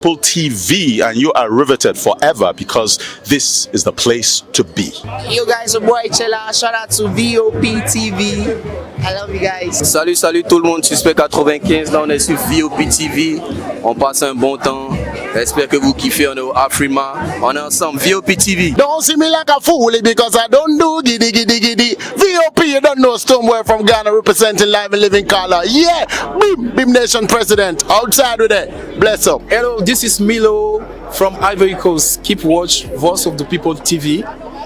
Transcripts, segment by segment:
Vop TV, and you are riveted forever because this is the place to be. Yo guys, your boy Chella, shout out to Vop TV. I love you guys. Salut, salut tout le monde, Suspect 95, là on est sur Vop TV, on passe un bon temps, j'espère que vous kiffez, on est au Afrima, on est ensemble, Vop TV. Don't see me like a fool because I don't do giddy giddy giddy. VOP, you don't know Stoneware from Ghana representing live and living color. Yeah, Beam Nation President, outside with it. Bless up. Hello, this is Milo from Ivory Coast. Keep watch Voice of the People TV.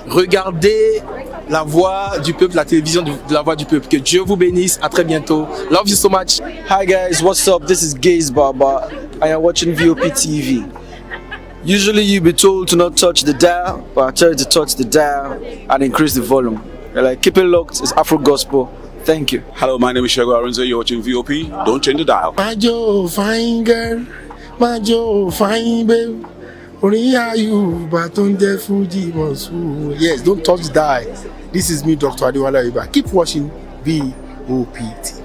Regardez la voix du peuple, la télévision de la voix du peuple. Que Dieu vous bénisse. À très bientôt. Love you so much. Hi guys, what's up? This is Gaze Baba. I am watching VOP TV. Usually you be told to not touch the dial, but I tell you to touch the dial and increase the volume. You're like, keep it locked. It's Afro Gospel. Thank you. Hello, my name is Shego Arunze. You're watching VOP. Don't change the dial. My Joe, fine girl. My Joe, fine babe. Yes, don't touch the dial. This is me, Dr. Adiwala Iba. Keep watching VOP TV.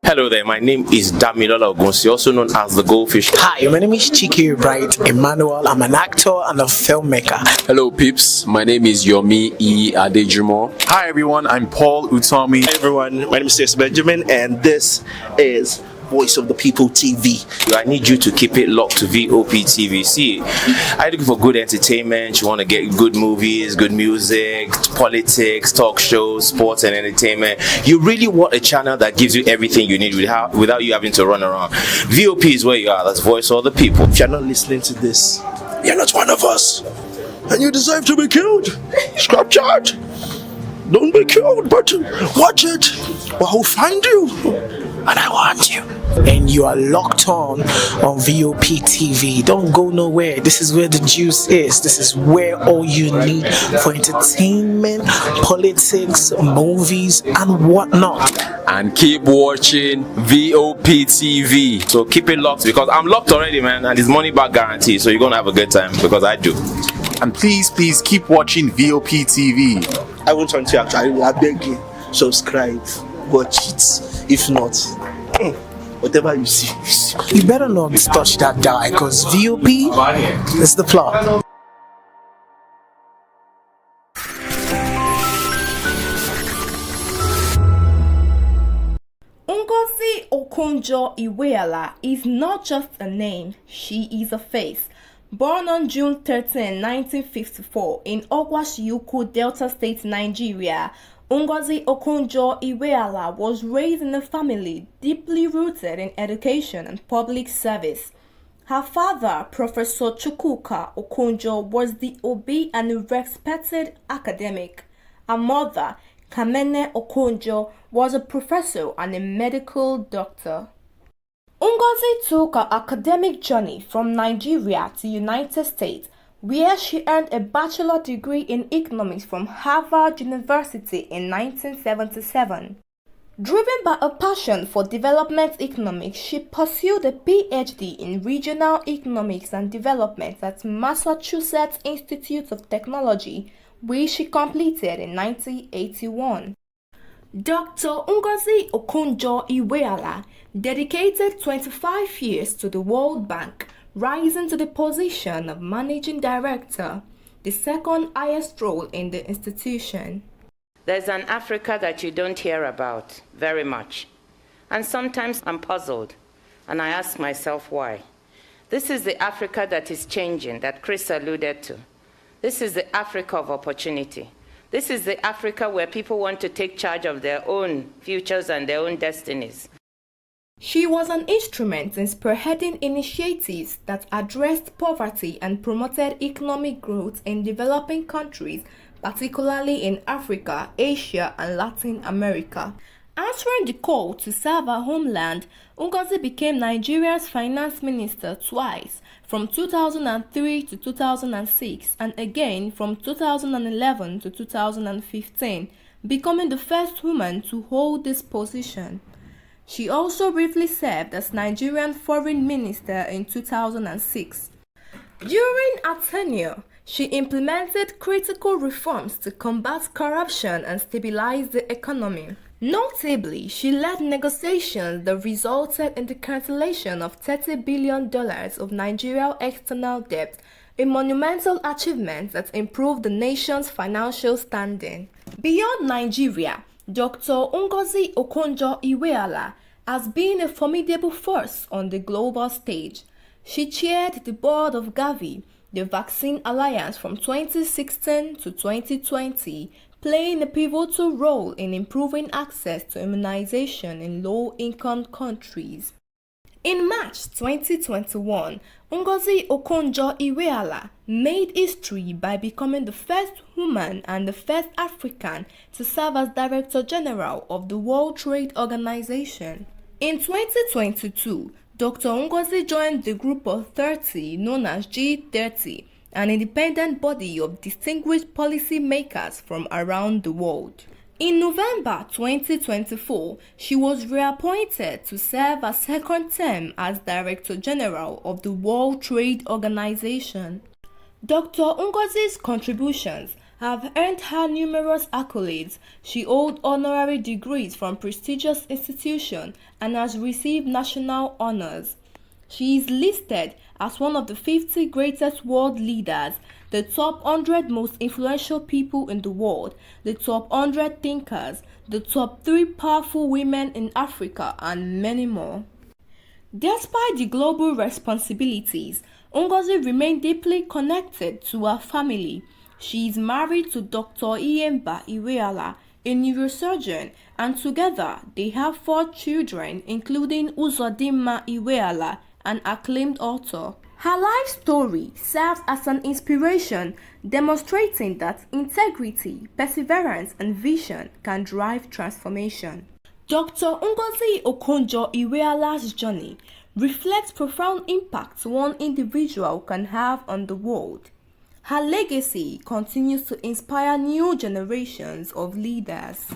Hello there, my name is Damilola Ogunsi, also known as the Goldfish. Hi, my name is Chiki Bright Emmanuel. I'm an actor and a filmmaker. Hello peeps, my name is Yomi E. Adejumo. Hi everyone, I'm Paul Utomi. Hi everyone, my name is Stacey Benjamin and this is Voice of the People TV. I need you to keep it locked to VOP TV. See, I'm looking for good entertainment. You want to get good movies, good music, politics, talk shows, sports and entertainment. You really want a channel that gives you everything you need without you having to run around. VOP is where you are. That's Voice of the People. If you're not listening to this, you're not one of us. And you deserve to be killed. Scrap charge. Don't be killed, but watch it. Or I'll find you. And I want you. And you are locked on VOP TV. Don't go nowhere. This is where the juice is. This is where all you need for entertainment, politics, movies, and whatnot. And keep watching VOP TV. So keep it locked because I'm locked already, man, and it's money back guarantee. So you're gonna have a good time because I do. And please keep watching VOP TV. I won't want to actually, I beg you, subscribe, watch it. If not, whatever you see, you see. You better not touch that dial because VOP is the plot. Ngozi Okonjo-Iweala is not just a name, she is a face. Born on June 13, 1954 in Ogwashiuku, Delta State, Nigeria, Ngozi Okonjo-Iweala was raised in a family deeply rooted in education and public service. Her father, Professor Chukwuka Okonjo, was the Obi and respected academic. Her mother, Kamene Okonjo, was a professor and a medical doctor. Ngozi took her academic journey from Nigeria to United States, where she earned a bachelor degree in economics from Harvard University in 1977. Driven by a passion for development economics, she pursued a PhD in regional economics and development at Massachusetts Institute of Technology, which she completed in 1981. Dr. Ngozi Okonjo-Iweala dedicated 25 years to the World Bank, rising to the position of Managing Director, the second highest role in the institution. There's an Africa that you don't hear about very much. And sometimes I'm puzzled, and I ask myself why. This is the Africa that is changing, that Chris alluded to. This is the Africa of opportunity. This is the Africa where people want to take charge of their own futures and their own destinies. She was an instrument in spearheading initiatives that addressed poverty and promoted economic growth in developing countries, particularly in Africa, Asia, and Latin America. Answering the call to serve her homeland, Ngozi became Nigeria's finance minister twice, from 2003 to 2006, and again from 2011 to 2015, becoming the first woman to hold this position. She also briefly served as Nigerian foreign minister in 2006. During her tenure, she implemented critical reforms to combat corruption and stabilize the economy. Notably, she led negotiations that resulted in the cancellation of $30 billion of Nigeria's external debt, a monumental achievement that improved the nation's financial standing. Beyond Nigeria, Dr. Ngozi Okonjo-Iweala has been a formidable force on the global stage. She chaired the board of Gavi, the Vaccine Alliance from 2016 to 2020, playing a pivotal role in improving access to immunization in low-income countries. In March 2021, Ngozi Okonjo-Iweala made history by becoming the first woman and the first African to serve as Director General of the World Trade Organization. In 2022, Dr. Ngozi joined the Group of 30 known as G30, an independent body of distinguished policy makers from around the world. In November 2024, she was reappointed to serve a second term as Director General of the World Trade Organization. Dr. Ngozi's contributions have earned her numerous accolades. She holds honorary degrees from prestigious institutions and has received national honors. She is listed as one of the 50 greatest world leaders, the top 100 most influential people in the world, the top 100 thinkers, the top 3 powerful women in Africa, and many more. Despite the global responsibilities, Ngozi remained deeply connected to her family. She is married to Dr. Iyemba Iweala, a neurosurgeon, and together they have 4 children, including Uzodimma Iweala, an acclaimed author. Her life story serves as an inspiration, demonstrating that integrity, perseverance, and vision can drive transformation. Dr. Ngozi Okonjo-Iweala's journey reflects profound impact one individual can have on the world. Her legacy continues to inspire new generations of leaders.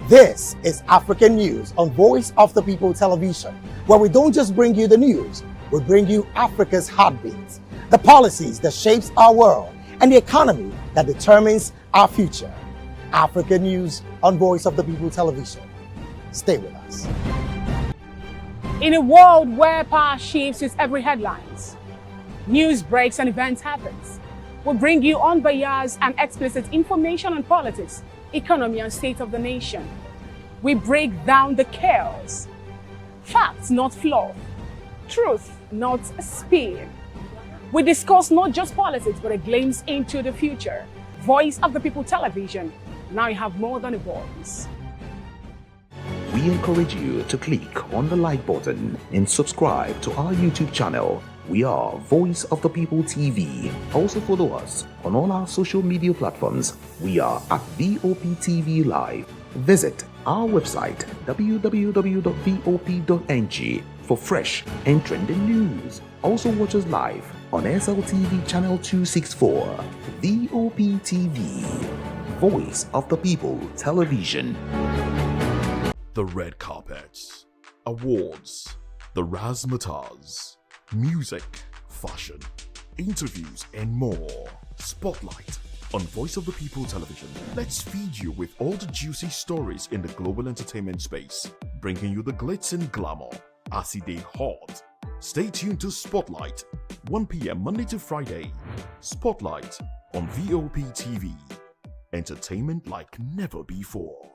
This is African News on Voice of the People Television, where we don't just bring you the news, we bring you Africa's heartbeats, the policies that shapes our world, and the economy that determines our future. African News on Voice of the People Television. Stay with us. In a world where power shifts with every headlines, news breaks and events happens, we bring you unbiased and explicit information on politics, economy, and state of the nation. We break down the chaos. Facts, not fluff. Truth, not spin. We discuss not just politics, but a glimpse into the future. Voice of the People Television. Now you have more than a voice. We encourage you to click on the like button and subscribe to our YouTube channel. We are Voice of the People TV. Also follow us on all our social media platforms. We are at Vop TV Live. Visit our website www.vop.ng for fresh and trending news. Also watch us live on SLTV channel 264. Vop TV, Voice of the People Television. The red carpets, awards, the razzmatazz, music, fashion, interviews, and more. Spotlight on Voice of the People Television. Let's feed you with all the juicy stories in the global entertainment space, bringing you the glitz and glamour as it day hot. Stay tuned to Spotlight, 1 p.m. Monday to Friday. Spotlight on VOP TV. Entertainment like never before.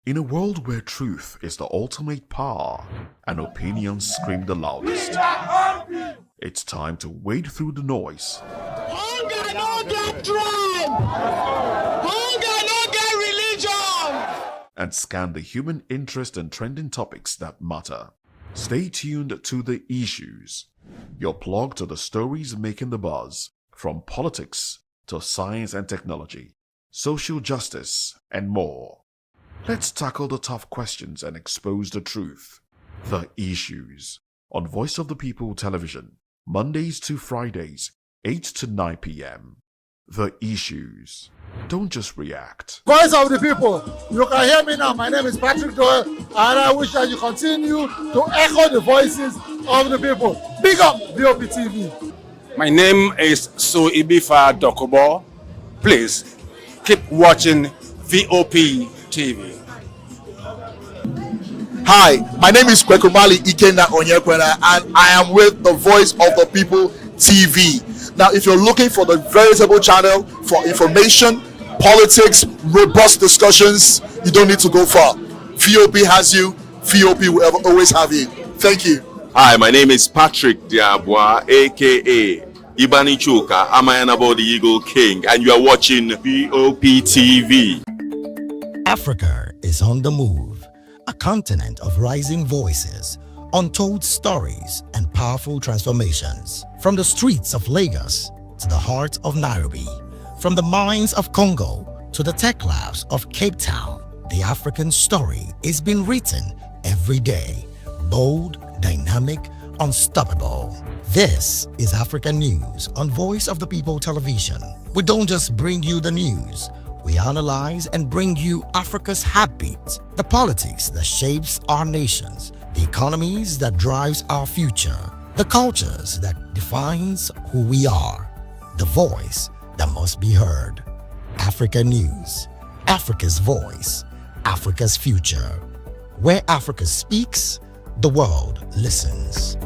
In a world where truth is the ultimate power and opinions scream the loudest, it's time to wade through the noise. Hunger no get tribe! Hunger no get religion! And scan the human interest and trending topics that matter. Stay tuned to The Issues, your plug to the stories making the buzz, from politics to science and technology, social justice, and more. Let's tackle the tough questions and expose the truth. The Issues on Voice of the People Television, Mondays to Fridays, 8 to 9 p.m. The Issues. Don't just react. Voice of the People. You can hear me now. My name is Patrick Doyle, and I wish that you continue to echo the voices of the people. Big up VOP TV. My name is Suibifa Dokobo. Please keep watching VOP TV. Hi, my name is Kwekumali Ikena Onyekwena, and I am with the Voice of the People TV. Now, if you're looking for the veritable channel for information, politics, robust discussions, you don't need to go far. VOP has you. VOP will always have you. Thank you. Hi, my name is Patrick Diabwa, aka Ibani Chuka, Amayanabo the Eagle King, and you are watching VOP TV. Africa is on the move, a continent of rising voices, untold stories, and powerful transformations. From the streets of Lagos to the heart of Nairobi, from the mines of Congo to the tech labs of Cape Town, the African story is being written every day. Bold, dynamic, unstoppable. This is African News on Voice of the People Television. We don't just bring you the news. We analyze and bring you Africa's heartbeat, the politics that shapes our nations, the economies that drives our future, the cultures that defines who we are, the voice that must be heard. Africa News, Africa's voice, Africa's future. Where Africa speaks, the world listens.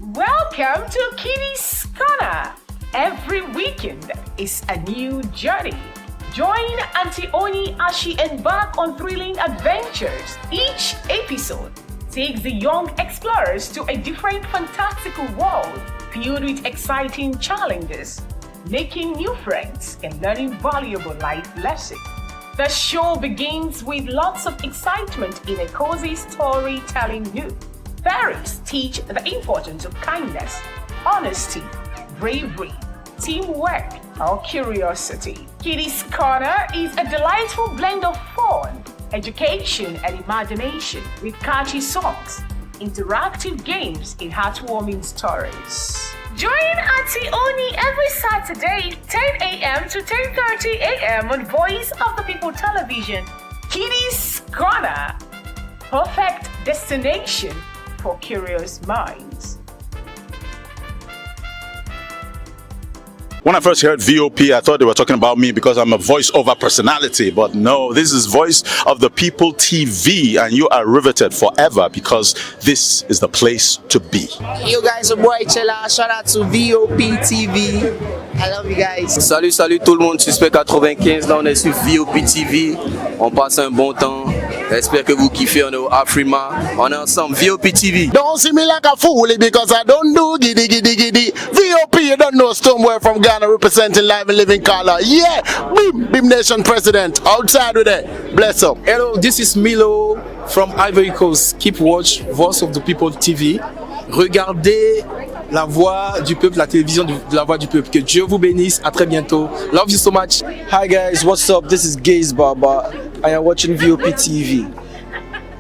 Welcome to Kitty's Corner. Every weekend is a new journey. Join Auntie Oni as she embarks on thrilling adventures. Each episode takes the young explorers to a different fantastical world filled with exciting challenges, making new friends and learning valuable life lessons. The show begins with lots of excitement in a cozy storytelling mood. Fairies teach the importance of kindness, honesty, bravery, teamwork, or curiosity. Kitty's Corner is a delightful blend of fun, education, and imagination with catchy songs, interactive games, and heartwarming stories. Join Auntie Oni every Saturday, 10 a.m. to 10:30 a.m. on Voice of the People Television. Kitty's Corner, perfect destination for curious minds. When I first heard VOP, I thought they were talking about me because I'm a voice-over personality. But no, this is Voice of the People TV, and you are riveted forever because this is the place to be. Yo guys, your boy Chela. Shout out to VOP TV. I love you guys. Salut, salut tout le monde. Suspect 95. Là, on est sur VOP TV. On passe un bon temps. J'espère que vous kiffez. On est au Afrima. On est ensemble. VOP TV. Don't see me like a fool because I don't do giddy giddy giddy. VOP, you don't know Stoneware from Ghana representing live and living color. Yeah, Beam Nation President. Outside with it. Bless up. Hello, this is Milo from Ivory Coast. Keep watch Voice of the People TV. Regardez la voix du peuple, la télévision de la voix du peuple. Que Dieu vous bénisse. À très bientôt. Love you so much. Hi guys, what's up? This is Gaze Baba. I am watching VOP TV.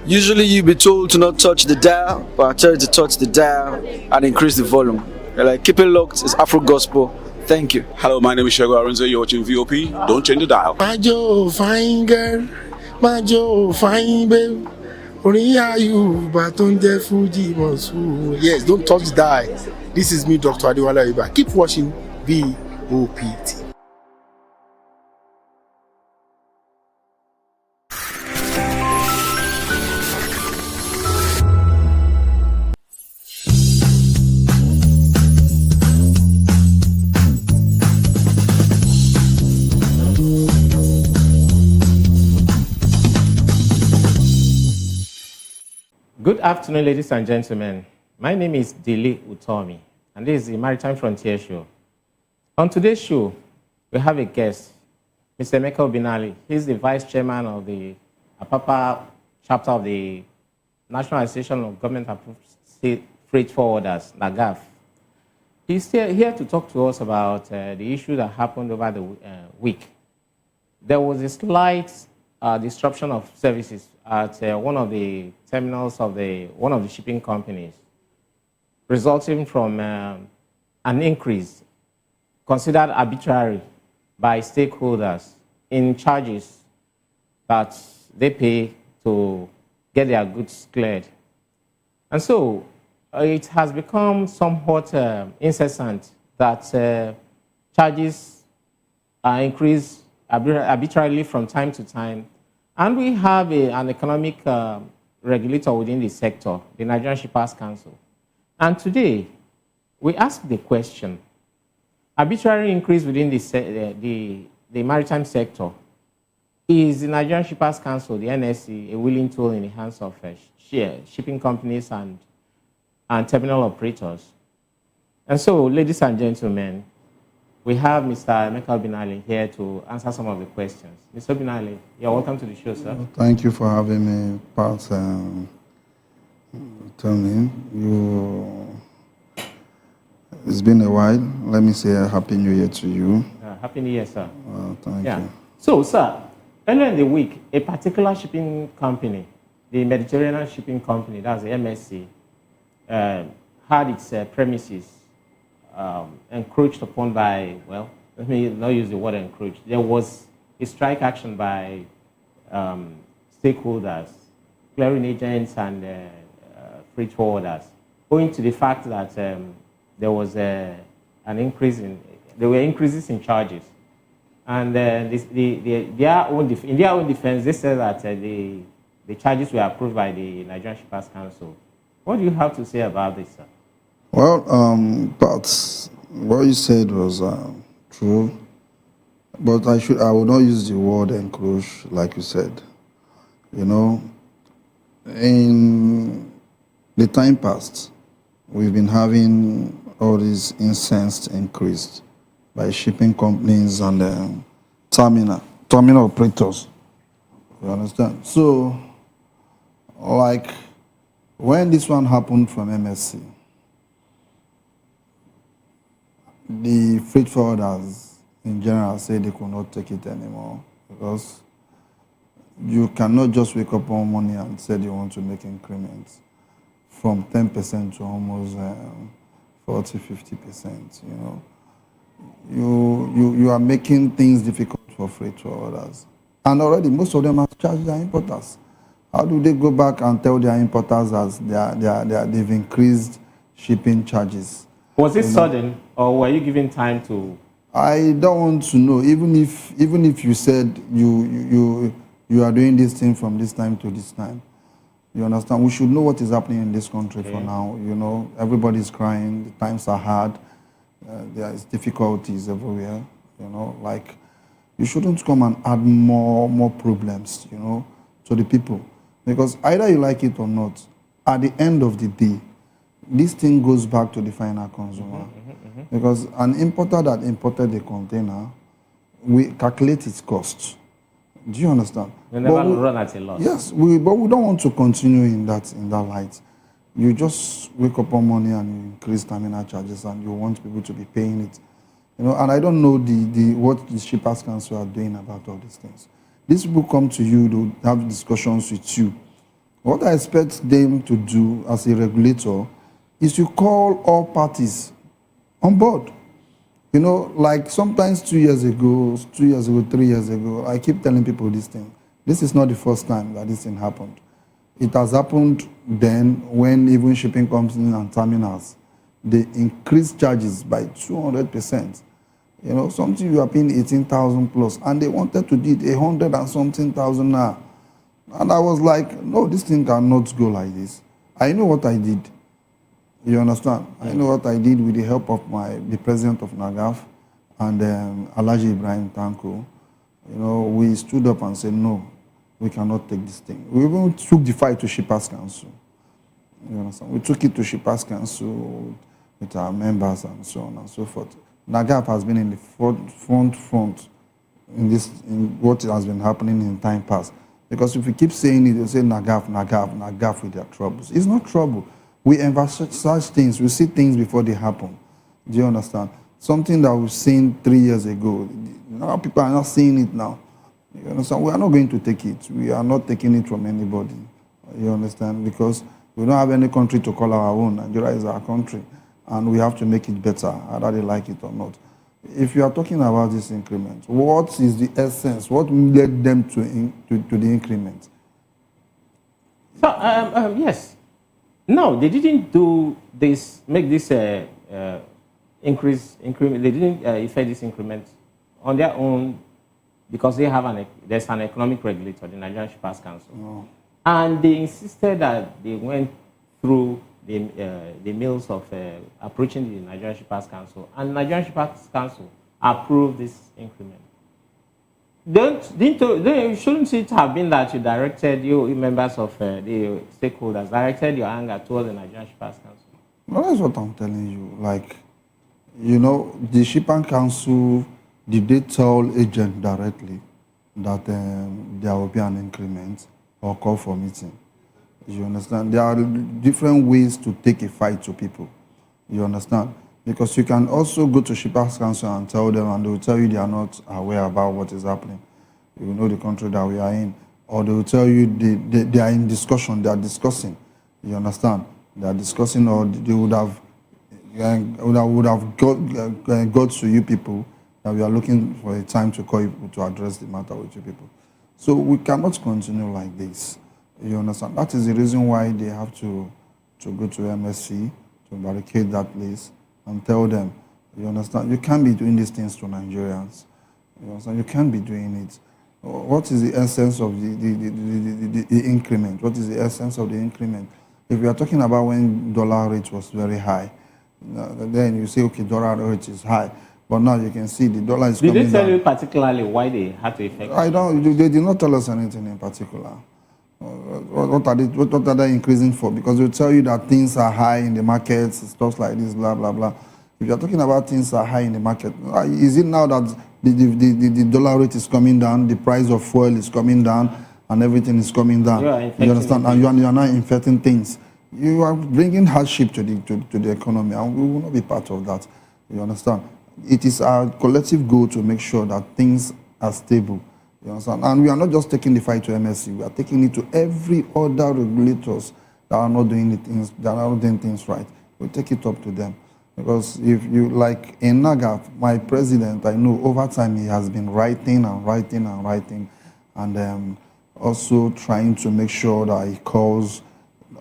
Usually you be told to not touch the dial, but I tell you to touch the dial and increase the volume. Like, keep it locked, it's Afro Gospel. Thank you. Hello, my name is Shego Arunze. You're watching VOP. Don't change the dial. My Joe, fine girl. My Joe, fine babe. Only are you, but on the Fuji was who. Yes, don't touch the dial. This is me, Dr. Adiwala Iba. Keep watching VOPT. Good afternoon, ladies and gentlemen. My name is Dele Utomi, and this is the Maritime Frontier Show. On today's show, we have a guest, Mr. Emeka Obinali. He's the Vice Chairman of the Apapa chapter of the National Association of Government-Approved State Freight Forwarders, NAGAF. He's here to talk to us about the issue that happened over the week. There was a slight disruption of services at one of the terminals of one of the shipping companies, resulting from an increase considered arbitrary by stakeholders in charges that they pay to get their goods cleared. And so it has become somewhat incessant that charges are increased arbitrarily from time to time. And we have an economic regulator within the sector, the Nigerian Shippers Council. And today, we ask the question, arbitrary increase within the maritime sector, is the Nigerian Shippers Council, the NSC, a willing tool in the hands of shipping companies and terminal operators? And so, ladies and gentlemen, we have Mr. Emeka Obinali here to answer some of the questions. Mr. Obinali, you're welcome to the show, sir. Thank you for having me, Pat. Tell me, it's been a while. Let me say a Happy New Year to you. Happy New Year, sir. Thank you. So, sir, earlier in the week, a particular shipping company, the Mediterranean Shipping Company, that's the MSC, had its premises encroached upon by, well, let me not use the word encroached. There was a strike action by stakeholders, clearing agents and freight forwarders, owing to the fact that there was there were increases in charges. And in their own defense, they said that the charges were approved by the Nigerian Shippers Council. What do you have to say about this, sir? Well, but what you said was true, but I would not use the word encroach like you said. You know, in the time past, we've been having all these incensed increased by shipping companies and terminal operators. You understand? So, like when this one happened from MSC, the freight forwarders in general said they could not take it anymore because you cannot just wake up one morning and say you want to make increments from 10% to almost 40–50%. You know, you are making things difficult for freight forwarders, and already most of them have charged their importers. How do they go back and tell their importers that they've increased shipping charges? Was it sudden, or were you given time to? I don't want to know. Even if you said you are doing this thing from this time to this time, you understand? We should know what is happening in this country for now. You know, everybody's crying. The times are hard. There is difficulties everywhere. You know, like you shouldn't come and add more problems. You know, to the people, because either you like it or not, at the end of the day, this thing goes back to the final consumer. Because an importer that imported the container, we calculate its cost. Do you understand? You never run at a loss. Yes, but we don't want to continue in that light. You just wake up one morning and you increase terminal charges and you want people to be paying it. You know, and I don't know what the Shippers Council are doing about all these things. These people come to you to have discussions with you, What I expect them to do as a regulator is to call all parties on board. You know, like sometimes 2 years ago, 3 years ago, I keep telling people this thing. This is not the first time that this thing happened. It has happened then when even shipping companies and terminals, they increased charges by 200%. You know, something you are paying 18,000 plus, and they wanted to do it 100 and something thousand now. And I was like, no, this thing cannot go like this. I know what I did. You understand? I know what I did with the help of the president of NAGAF and Alhaji Ibrahim Tanko. You know, we stood up and said, no, we cannot take this thing. We even took the fight to Shippers Council. You understand? We took it to Shippers Council with our members and so on and so forth. NAGAF has been in the front in what has been happening in time past. Because if we keep saying it, they'll say NAGAF with their troubles. It's not trouble. We emphasize things. We see things before they happen. Do you understand? Something that we've seen 3 years ago. Now people are not seeing it now. You understand? We are not going to take it. We are not taking it from anybody. You understand? Because we don't have any country to call our own. Nigeria is our country. And we have to make it better, whether they like it or not. If you are talking about this increment, what is the essence? What led them to the increment? So, yes. No, they didn't do this, make this increment. They didn't effect this increment on their own because they have there's an economic regulator, the Nigerian Shippers Council. Oh. And they insisted that they went through the mills of approaching the Nigerian Shippers Council, and Nigerian Shippers Council approved this increment. Shouldn't it have been that you directed, you members of the stakeholders, directed your anger towards the Nigerian Shippers Council? No, that's what I'm telling you. Like, you know, the Shippers Council, did they tell agent directly that there will be an increment or call for meeting? You understand? There are different ways to take a fight to people. You understand? Because you can also go to Shippers Council and tell them, and they will tell you they are not aware about what is happening. You know the country that we are in. Or they will tell you they are in discussion, they are discussing. You understand? They are discussing, or they would have got to you people that we are looking for a time to call you to address the matter with you people. So we cannot continue like this. You understand? That is the reason why they have to go to MSC, to barricade that place and tell them, you understand, you can't be doing these things to Nigerians. You understand? You can't be doing it. What is the essence of the increment? What is the essence of the increment? If we are talking about when dollar rate was very high, then you say, okay, dollar rate is high. But now you can see the dollar is coming down. Did they tell you particularly why they had to effect? They did not tell us anything in particular. What are they increasing for? Because they'll tell you that things are high in the markets, stuff like this, blah, blah, blah. If you're talking about things are high in the market, is it now that the dollar rate is coming down, the price of fuel is coming down, and everything is coming down? You understand? And you are now infecting things. You are bringing hardship to the economy, and we will not be part of that. You understand? It is our collective goal to make sure that things are stable. You understand? And we are not just taking the fight to MSC, we are taking it to every other regulators that are not doing things right. We take it up to them. Because if you, like in NAGAF, my president, I know over time he has been writing and also trying to make sure that he calls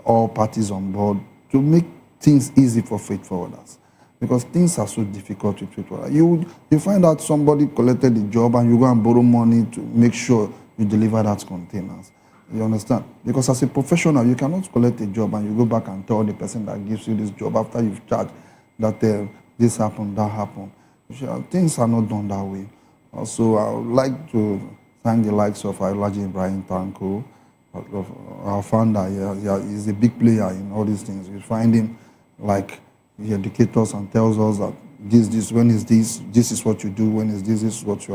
all parties on board to make things easy for freight forwarders. Because things are so difficult with people. You find out somebody collected the job and you go and borrow money to make sure you deliver that containers. You understand? Because as a professional, you cannot collect a job and you go back and tell the person that gives you this job after you've charged that this happened, that happened. Things are not done that way. Also, I would like to thank the likes of Alhaji Ibrahim Tanko, our founder. He's a big player in all these things. You find him like, he educates us and tells us that when is this is what you do, when is this is what you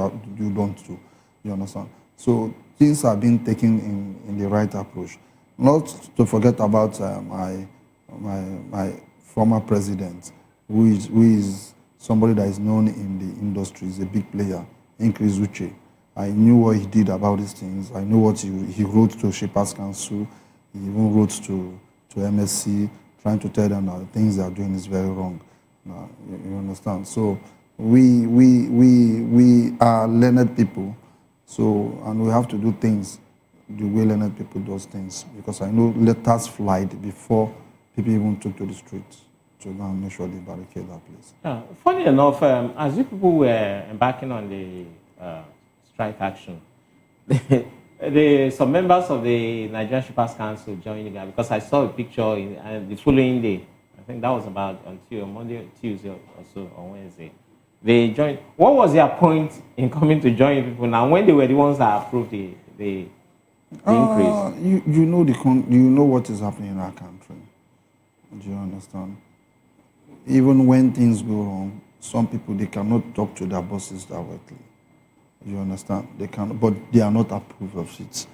don't do. You understand? So things are being taken in the right approach. Not to forget about my former president, who is somebody that is known in the industry, is a big player, Chris Uche. I knew what he did about these things. I know what he wrote to Shippers Council. He even wrote to MSC trying to tell them that the things they are doing is very wrong. You understand? So we are learned people, so and we have to do things the way learned people does things, because I know letters flied before people even took to the streets to go and make sure they barricade that place. Funny enough, as you people were embarking on the strike action, some members of the Nigerian Shippers Council joined you guys, because I saw a picture in the following day. I think that was about until Monday, Tuesday, or so, or Wednesday. They joined. What was their point in coming to join people now when they were the ones that approved the increase? You know what is happening in our country. Do you understand? Even when things go wrong, some people, they cannot talk to their bosses directly. You understand? They can, but they are not approved of it.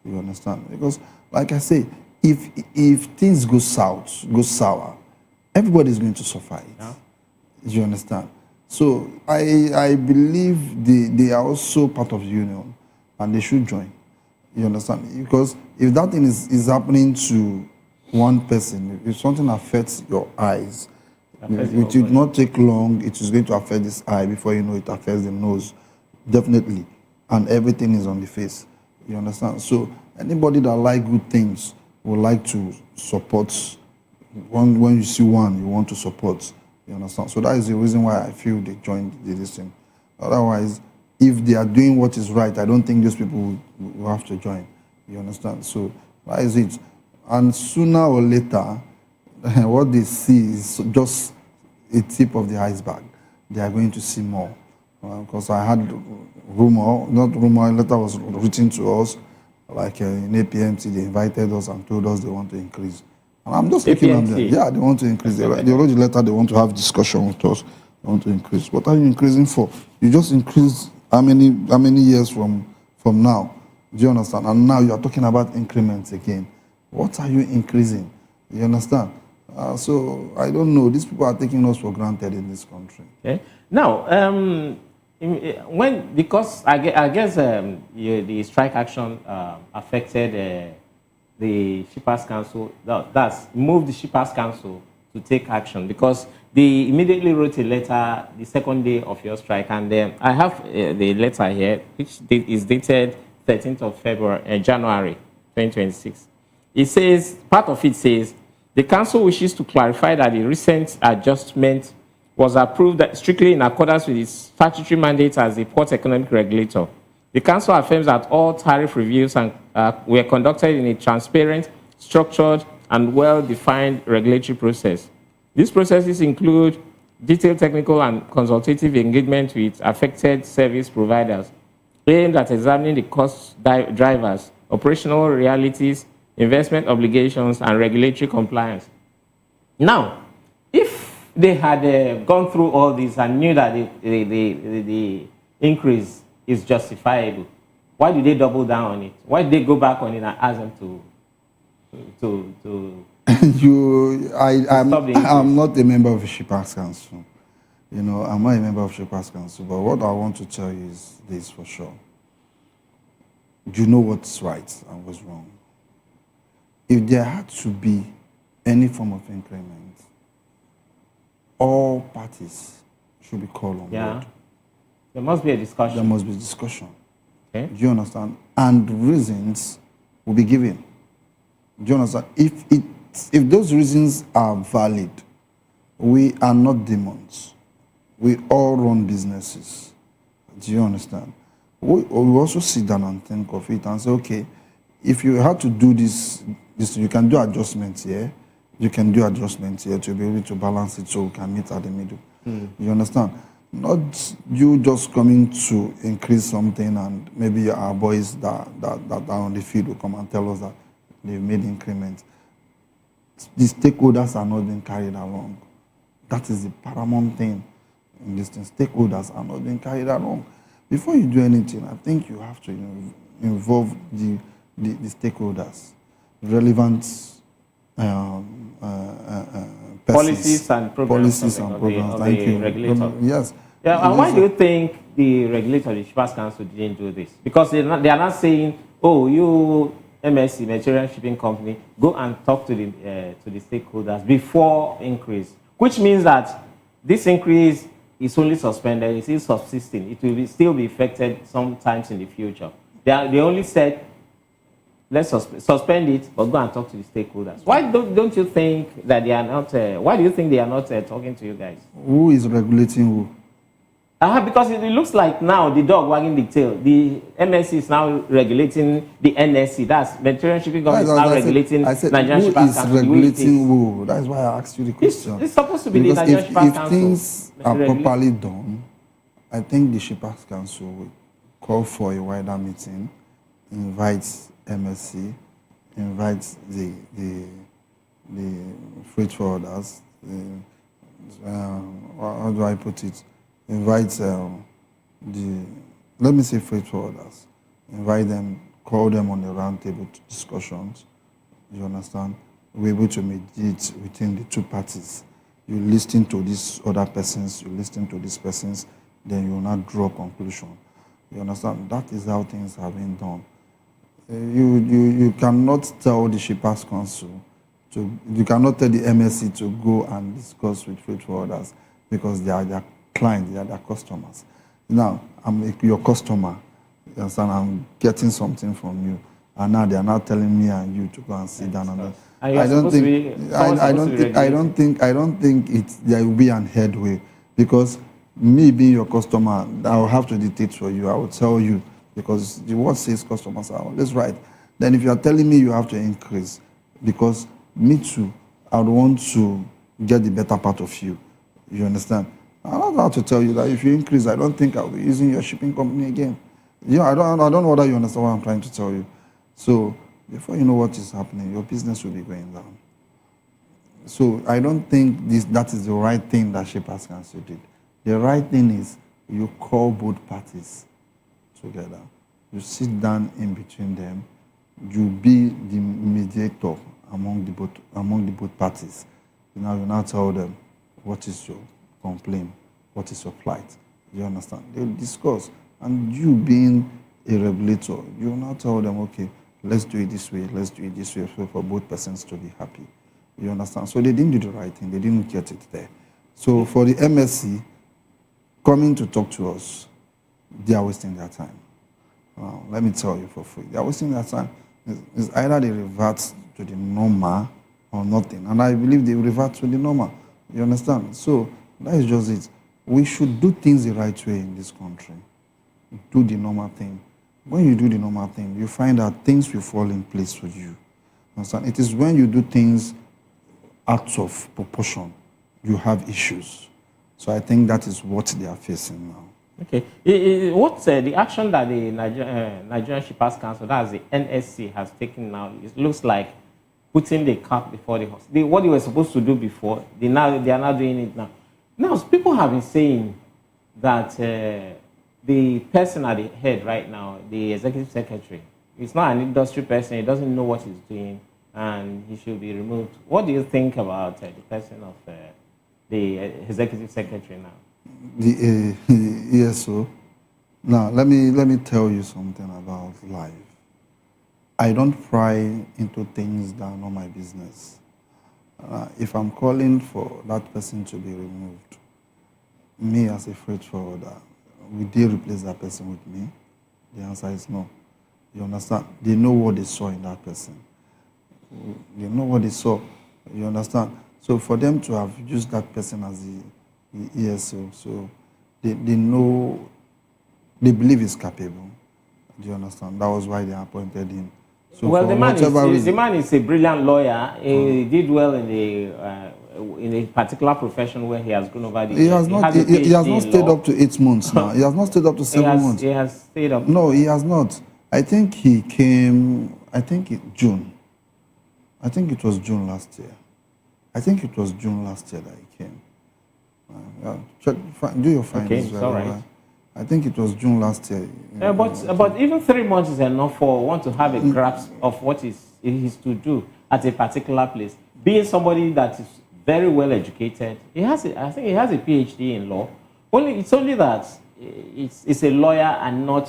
You understand? Because, like I say, if things go sour, everybody is going to suffer it. Yeah. You understand? So I believe they are also part of the union, and they should join. You understand? Because if that thing is happening to one person, if something affects your eyes, it will not take long. It is going to affect this eye before you know it affects the nose, definitely, and everything is on the face. You understand? So anybody that like good things would like to support. When you see one, you want to support. You understand? So that is the reason why I feel they joined this thing. Otherwise, if they are doing what is right, I don't think those people will have to join. You understand? So that is it. And sooner or later, what they see is just a tip of the iceberg. They are going to see more. Because I had a letter was written to us, like in APMT, they invited us and told us they want to increase. And I'm just looking at them. Yeah, they want to increase. They wrote the letter, they want to have discussion with us. They want to increase. What are you increasing for? You just increase how many years from now? Do you understand? And now you are talking about increments again. What are you increasing? You understand? So I don't know. These people are taking us for granted in this country. Okay. Now, because I guess the strike action affected the Shippers Council. That's moved the Shippers Council to take action, because they immediately wrote a letter the second day of your strike, and I have the letter here, which is dated 13th of January 2026. It says, part of it says, the council wishes to clarify that the recent adjustment was approved strictly in accordance with its statutory mandate as a port economic regulator. The council affirms that all tariff reviews were conducted in a transparent, structured, and well-defined regulatory process. These processes include detailed technical and consultative engagement with affected service providers, aimed at examining the cost drivers, operational realities, investment obligations, and regulatory compliance. Now, if they had gone through all this and knew that the increase is justifiable, why did they double down on it? Why did they go back on it and ask them to I'm not a member of the Shippers Council. You know, I'm not a member of Shippers Council, but what I want to tell you is this for sure. You know what's right and what's wrong. If there had to be any form of increment, all parties should be called on board. There must be a discussion. There must be discussion. Okay. Do you understand? And reasons will be given. Do you understand? If those reasons are valid, we are not demons. We all run businesses. Do you understand? We also sit down and think of it and say, okay, if you had to do this, you can do adjustments here. You can do adjustments here to be able to balance it so we can meet at the middle. You understand? Not you just coming to increase something and maybe our boys that are on the field will come and tell us that they've made increments. The stakeholders are not being carried along. That is the paramount thing in this thing. Stakeholders are not being carried along. Before you do anything, I think you have to involve the stakeholders, relevant policies and programs. Thank you. Regulator. Yes. Yeah, and why do you think the regulator, the Shippers Council, didn't do this? Because they are not saying, oh, MSC, Mediterranean Shipping Company, go and talk to the stakeholders before increase, which means that this increase is only suspended, it's still subsisting. It will still be affected sometimes in the future. They only said, let's suspend it, but go and talk to the stakeholders. Why don't you think that they are not, why do you think they are not talking to you guys? Who is regulating who? Because it looks like now the dog wagging the tail. The MSC is now regulating the NSC. That's Mediterranean Shipping Company is now regulating Nigerian Shippers Council. Who is regulating who? That's why I asked you the question. It's supposed to be because the Nigerian Shippers Council. If things are properly done, I think the Shippers Council will call for a wider meeting, invite MSC, invite the freight forwarders, how do I put it? Invite let me say freight forwarders, invite them, call them on the round table discussions, you understand? We're able to mediate within the two parties. You listen to these other persons, you listen to these persons, then you will not draw a conclusion. You understand? That is how things have been done. You cannot tell the Shippers Council you cannot tell the MSC to go and discuss with freight forwarders because they are their clients, they are their customers. Now, I'm your customer, you understand? I'm getting something from you, and now they are not telling me and you to go and sit down and I don't think there will be an headway because me being your customer, I will have to dictate for you. I will tell you because the word says customers are always right. Then if you are telling me you have to increase, because me too, I would want to get the better part of you. You understand? I'm not allowed to tell you that if you increase, I don't think I'll be using your shipping company again. You know, I don't know whether you understand what I'm trying to tell you. So before you know what is happening, your business will be going down. So I don't think that is the right thing that Shippers Council did. The right thing is you call both parties together. You sit down in between them. You be the mediator among the both parties. You now tell them what is your complaint, what is your plight. You understand? They'll discuss. And you being a regulator, you will now tell them, okay, let's do it this way, let's do it this way for both persons to be happy. You understand? So they didn't do the right thing. They didn't get it there. So for the MSC coming to talk to us, they are wasting their time. Let me tell you for free. They are wasting their time. It's either they revert to the normal or nothing. And I believe they revert to the normal. You understand? So that is just it. We should do things the right way in this country. Do the normal thing. When you do the normal thing, you find that things will fall in place for you. Understand? It is when you do things out of proportion, you have issues. So I think that is what they are facing now. Okay. What's the action that the Nigerian Shippers Council, that's the NSC, has taken now? It looks like putting the cart before the horse. What they were supposed to do before, they are now doing it now. Now, people have been saying that the person at the head right now, the executive secretary, is not an industry person. He doesn't know what he's doing, and he should be removed. What do you think about the person of the executive secretary now? The ESO. Now, let me tell you something about life. I don't pry into things that are not my business. If I'm calling for that person to be removed, me as a freight forwarder, will they replace that person with me? The answer is no. You understand? They know what they saw in that person. They know what they saw. You understand? So for them to have used that person as the ESO, so they know, they believe he's capable. Do you understand? That was why they appointed him. So well, the man is a brilliant lawyer. He did well in a particular profession where he has grown over the years. He has not stayed up to 8 months now. He has not stayed up to 7 months. He has stayed up. No, he has not. I think he came, June. I think it was June last year. I think it was June last year that he came. Do your findings. Okay, it's all right. I think it was June last year. But even 3 months is enough for one to have a grasp of what is to do at a particular place. Being somebody that is very well educated, I think he has a PhD in law. It's only that it's a lawyer and not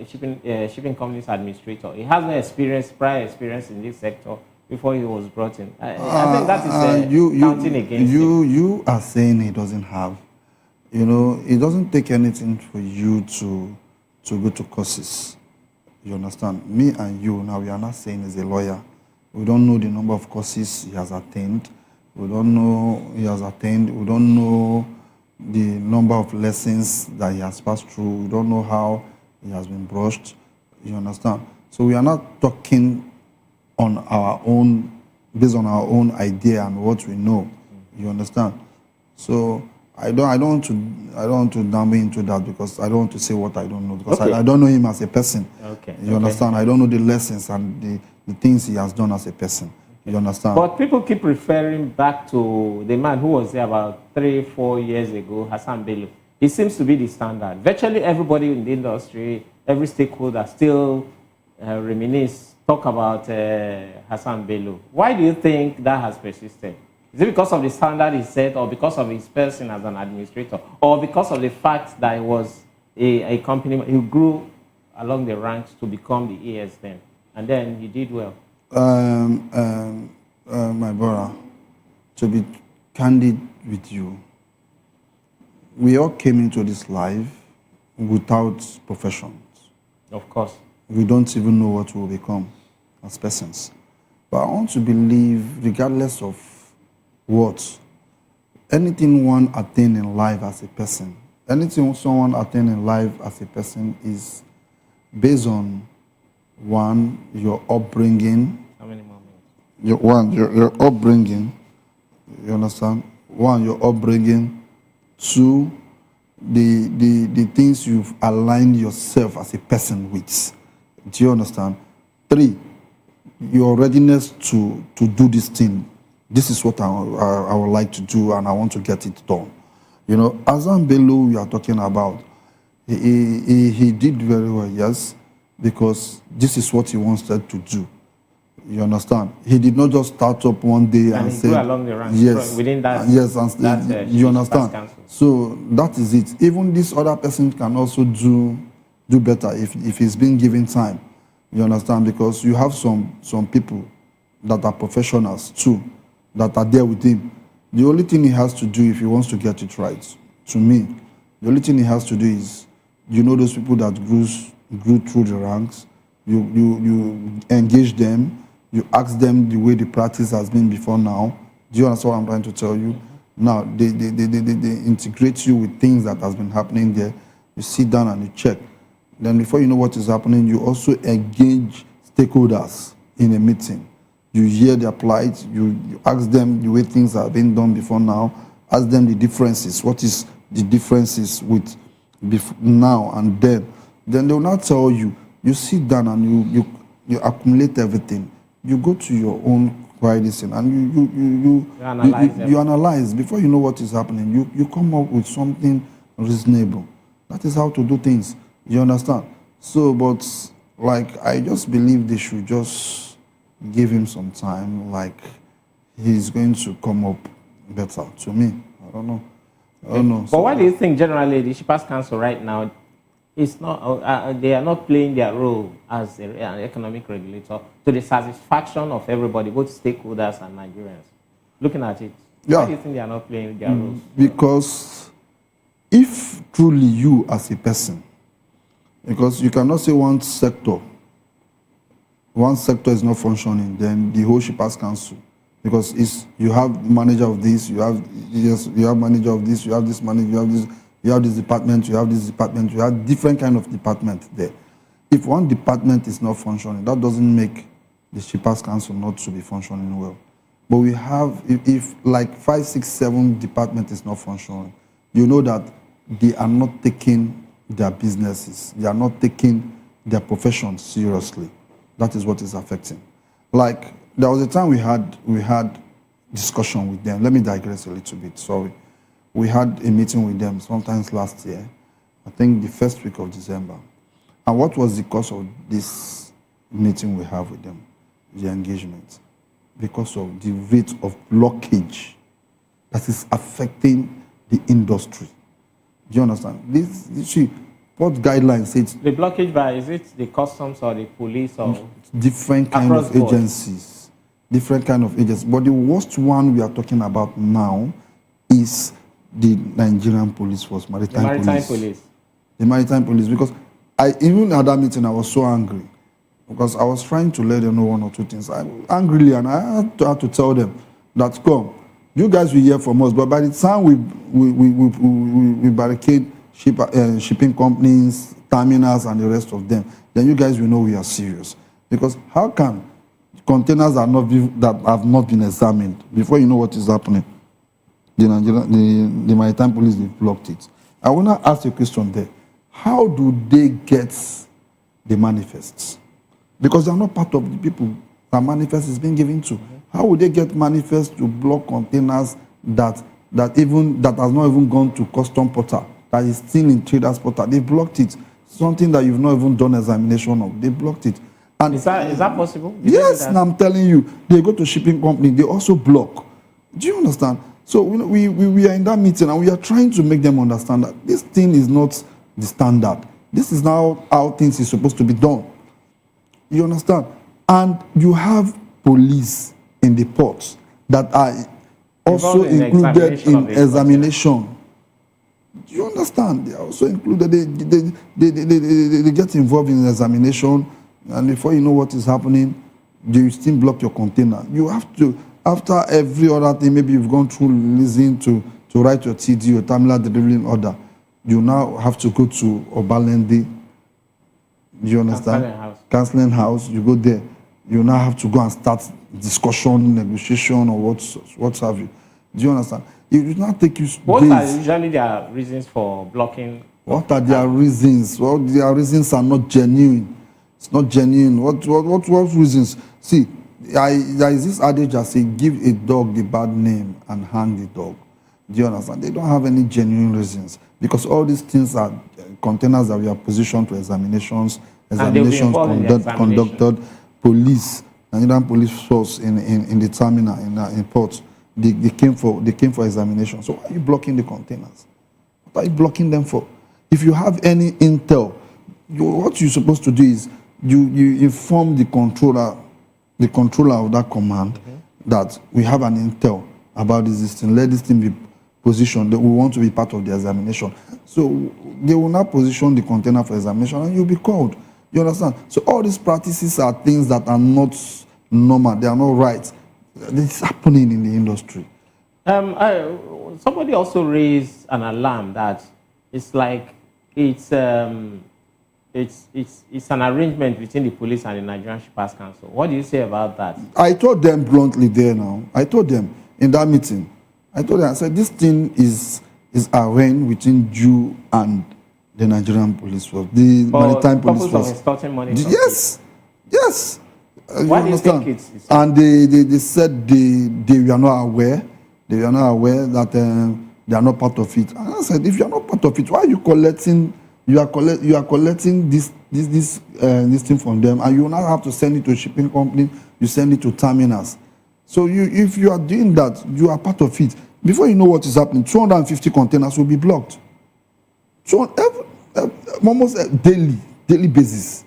shipping companies administrator. He has no prior experience in this sector before he was brought in. I think that is counting against him. You are saying he doesn't have. You know, it doesn't take anything for you to go to courses. You understand? Me and you, now we are not saying he's a lawyer. We don't know the number of courses he has attained. We don't know he has attained. We don't know the number of lessons that he has passed through. We don't know how he has been brushed. You understand? So we are not talking on our own, based on our own idea and what we know. You understand? So I don't want to dumb into that because I don't want to say what I don't know because Okay. I don't know him as a person. Okay. You understand? I don't know the lessons and the things he has done as a person. You understand? But people keep referring back to the man who was there about 3-4 years ago, Hassan Bello. He seems to be the standard. Virtually everybody in the industry, every stakeholder still reminisce, talk about Hassan Bello. Why do you think that has persisted? Is it because of the standard he set, or because of his person as an administrator, or because of the fact that he was a company, he grew along the ranks to become the AS then, and then he did well? My brother, to be candid with you, we all came into this life without professions. Of course. We don't even know what we'll become as persons. But I want to believe, regardless of what, anything one attain in life as a person, anything someone attain in life as a person is based on, one, your upbringing. How many more minutes? Your upbringing, you understand? One, your upbringing. Two, the things you've aligned yourself as a person with. Do you understand? Three, your readiness to do this thing. This is what I would like to do and I want to get it done. You know, Hassan Bello we are talking about, he did very well, yes, because this is what he wanted to do. You understand? He did not just start up one day and he say, grew along the ranks yes, within that. yes, and you understand? So that is it. Even this other person can also do better if he's been given time. You understand? Because you have some people that are professionals too, that are there with him. The only thing he has to do if he wants to get it right, to me, the only thing he has to do is, you know, those people that grew through the ranks, you engage them, you ask them the way the practice has been before now. Do you understand what I'm trying to tell you? Now, they integrate you with things that has been happening there. You sit down and you check. Then before you know what is happening, you also engage stakeholders in a meeting. You hear their plight, you ask them the way things have been done before now, ask them the differences. What is the differences with now and then? Then they will not tell you. You sit down and you accumulate everything. You go to your own pricing and you analyze. Before you know what is happening, you come up with something reasonable. That is how to do things. You understand? So, but like, I just believe they should just give him some time. Like, he's going to come up better. To me, I don't know. I don't know. But why do you think generally the Shippers Council right now is not? They are not playing their role as an economic regulator to the satisfaction of everybody, both stakeholders and Nigerians. Looking at it, why do you think they are not playing their roles? Because if truly you as a person, because you cannot say one sector is not functioning, then the whole Shippers Council, because you have manager of this, you have manager of this, you have this manager, you have this department, you have different kind of department there. If one department is not functioning, that doesn't make the Shippers Council not to be functioning well. But we have, if like 5, 6, 7 department is not functioning, you know that they are not taking their businesses, they are not taking their profession seriously. That is what is affecting. Like, there was a time we had discussion with them. Let me digress a little bit, sorry. We had a meeting with them sometimes last year, I think the first week of December. And what was the cause of this meeting we have with them, the engagement? Because of the rate of blockage that is affecting the industry. Do you understand? What guidelines say it's The blockage by, is it the customs or the police or different kind of across board? agencies? Different kind of agencies. But the worst one we are talking about now is the Nigerian police force, maritime police. The maritime police, because even at that meeting, I was so angry because I was trying to let them know one or two things. Angrily, and I had to tell them that, come, you guys will hear from us, but by the time we barricade shipping companies, terminals, and the rest of them, then you guys will know we are serious. Because how can containers that have not been examined before you know what is happening? The maritime police, they've blocked it. I want to ask a question there. How do they get the manifests? Because they are not part of the people that manifest is being given to. How would they get manifests to block containers that has not even gone to custom portal, that is still in traders portal? They blocked it. Something that you've not even done examination of. They blocked it. And is that possible? Yes, and I'm telling you, they go to shipping company, they also block. Do you understand? So we are in that meeting and we are trying to make them understand that this thing is not the standard. This is now how things is supposed to be done. You understand? And you have police in the ports that are also included in examination. Do you understand? They are also included. They get involved in examination, and before you know what is happening, they still block your container. You have to, after every other thing, maybe you've gone through releasing to write your TD or terminal delivering order, you now have to go to Obalende. Do you understand? Counseling house. You go there. You now have to go and start discussion, negotiation, or what have you. Do you understand? It will not take you days. What are usually their reasons for blocking? What are their reasons? Well, their reasons are not genuine. It's not genuine. What reasons? See, there is this adage that says, give a dog the bad name and hang the dog. Do you understand? They don't have any genuine reasons because all these things are containers that we are positioned to examinations conducted, police, Nigerian police force in the terminal, in ports. They came for examination. So why are you blocking the containers? What are you blocking them for? If you have any intel, what you're supposed to do is you inform the controller of that command that we have an intel about this thing. Let this thing be positioned that we want to be part of the examination. So they will now position the container for examination and you'll be called. You understand? So all these practices are things that are not normal. They are not right. It's happening in the industry. Somebody also raised an alarm that it's like it's an arrangement between the police and the Nigerian Shippers Council. What do you say about that? I told them bluntly there now. I told them in that meeting. I told them, I said, this thing is arranged between you and the Nigerian police force, the maritime police force. Yes. Why do you think it's and they said they were not aware. They were not aware that they are not part of it. And I said, if you are not part of it, why are you collecting? You are collecting this thing from them, and you now have to send it to a shipping company. You send it to terminals. So if you are doing that, you are part of it. Before you know what is happening, 250 containers will be blocked. So almost daily basis.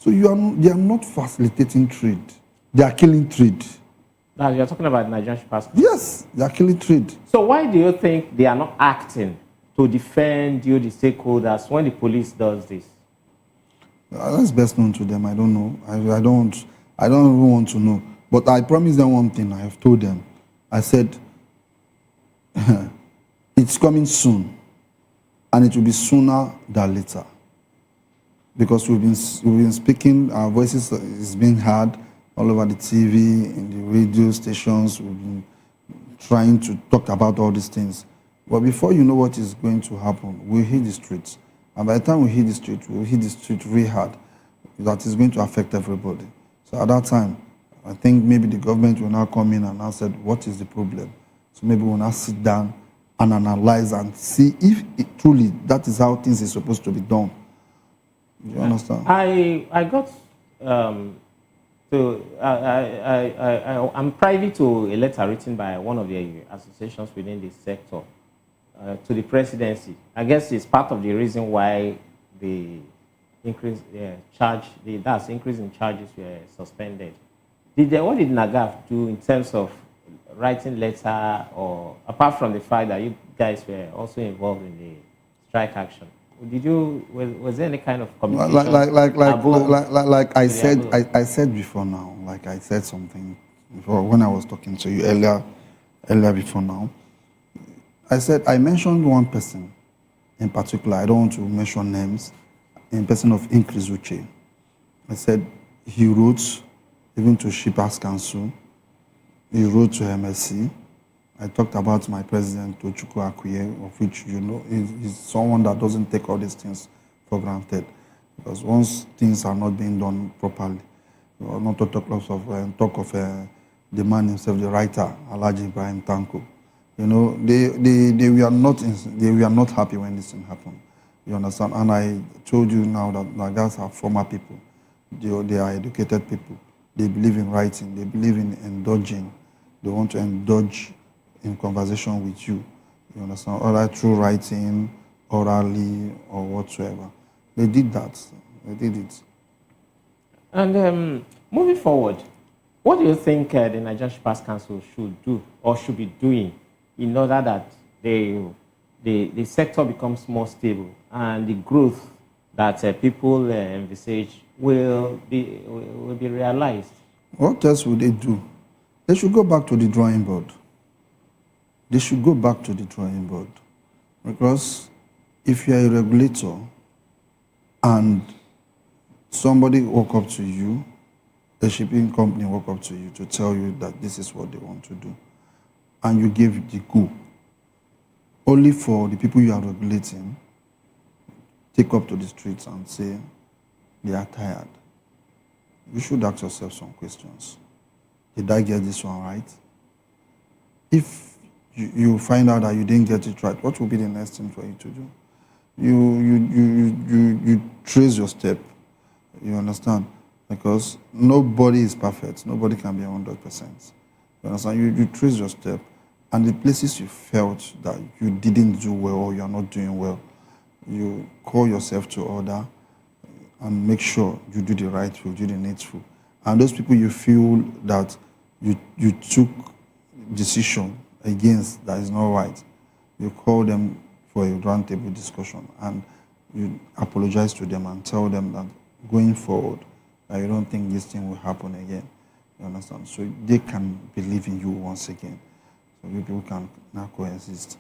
So they are not facilitating trade. They are killing trade. Now you're talking about Nigerian Shippers. Yes, they are killing trade. So why do you think they are not acting to defend you, the stakeholders, when the police does this? That's best known to them. I don't know. I don't even want to know. But I promise them one thing. I have told them. I said, it's coming soon. And it will be sooner than later. Because we've been speaking, our voices is being heard all over the TV, in the radio stations. We've been trying to talk about all these things. But before you know what is going to happen, we'll hit the streets. And by the time we hit the street, we'll hit the street really hard. That is going to affect everybody. So at that time, I think maybe the government will now come in and now said, what is the problem? So maybe we'll now sit down and analyze and see if truly that is how things are supposed to be done. Do you understand? I'm privy to a letter written by one of the associations within the sector, to the presidency. I guess it's part of the reason why the increase increase in charges were suspended. What did NAGAF do in terms of writing letter, or apart from the fact that you guys were also involved in the strike action? Was there any kind of communication? Like I said, I said before now, like I said something before when I was talking to you earlier before now. I mentioned one person in particular. I don't want to mention names. In person of Increase Uche. I said he wrote even to Shippers Council. He wrote to MSC. I talked about my president, Tochukwu Akuye, of which you know is someone that doesn't take all these things for granted. Because once things are not being done properly, not to talk of the man himself, the writer, Alhaji Ibrahim Tanko. You know, they were not happy when this thing happened. You understand? And I told you now that Nagas are former people. They are educated people. They believe in writing. They believe in indulging. They want to indulge in conversation with you. You understand? Either through writing, orally, or whatsoever. They did that. They did it. And moving forward, what do you think the Nigerian Shippers Council should do or should be doing in order that the sector becomes more stable and the growth that people envisage will be realized? What else would they do? They should go back to the drawing board. They should go back to the drawing board. Because if you are a regulator and somebody walk up to you, a shipping company walk up to you to tell you that this is what they want to do, and you give the go, only for the people you are regulating take up to the streets and say they are tired. You should ask yourself some questions. Did I get this one right? If you find out that you didn't get it right, what will be the next thing for you to do? You trace your step. You understand? Because nobody is perfect. Nobody can be 100%. You understand? You trace your step, and the places you felt that you didn't do well or you are not doing well, you call yourself to order and make sure you do the right thing, you do the needful. And those people you feel that you took decision against that is not right, you call them for a roundtable discussion and you apologize to them and tell them that going forward, that you don't think this thing will happen again. You understand? So they can believe in you once again. So you people can now coexist.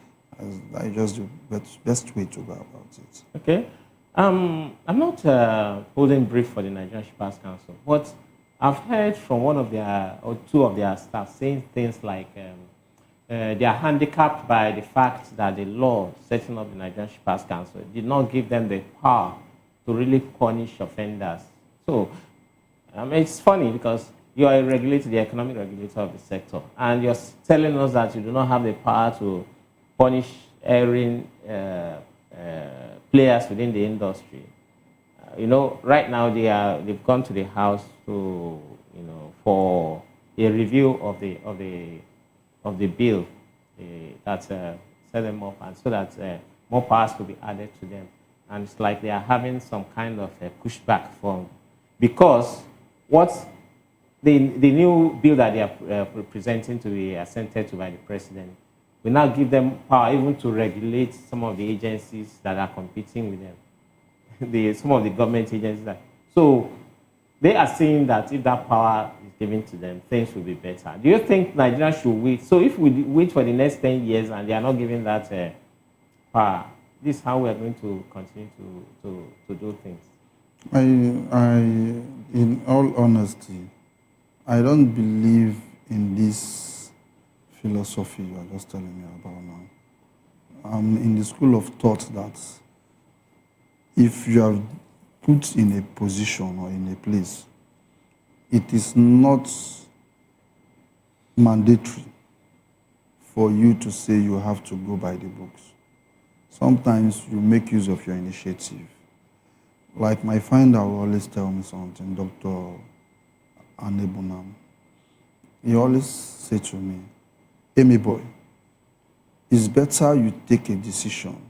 That is just the best way to go about it. Okay. I'm not holding brief for the Nigerian Shippers Council, but I've heard from one of their or two of their staff saying things like they are handicapped by the fact that the law setting up the Nigerian Shippers Council did not give them the power to really punish offenders. So it's funny because you are a regulator, the economic regulator of the sector, and you're telling us that you do not have the power to punish erring players within the industry. Right now they've gone to the House to, for a review of the bill that set them up, and so that more powers will be added to them. And it's like they are having some kind of a pushback because what the new bill that they are presenting to be assented to by the president will now give them power even to regulate some of the agencies that are competing with them, some of the government agencies. So they are saying that if that power is given to them, things will be better. Do you think Nigeria should wait? So if we wait for the next 10 years and they are not giving that power, this is how we are going to continue to do things. In all honesty, I don't believe in this philosophy you are just telling me about now. I'm in the school of thought that if you are put in a position or in a place, it is not mandatory for you to say you have to go by the books. Sometimes you make use of your initiative. Like my finder will always tell me something, Dr. Anebunam. He always say to me, Amy boy, it's better you take a decision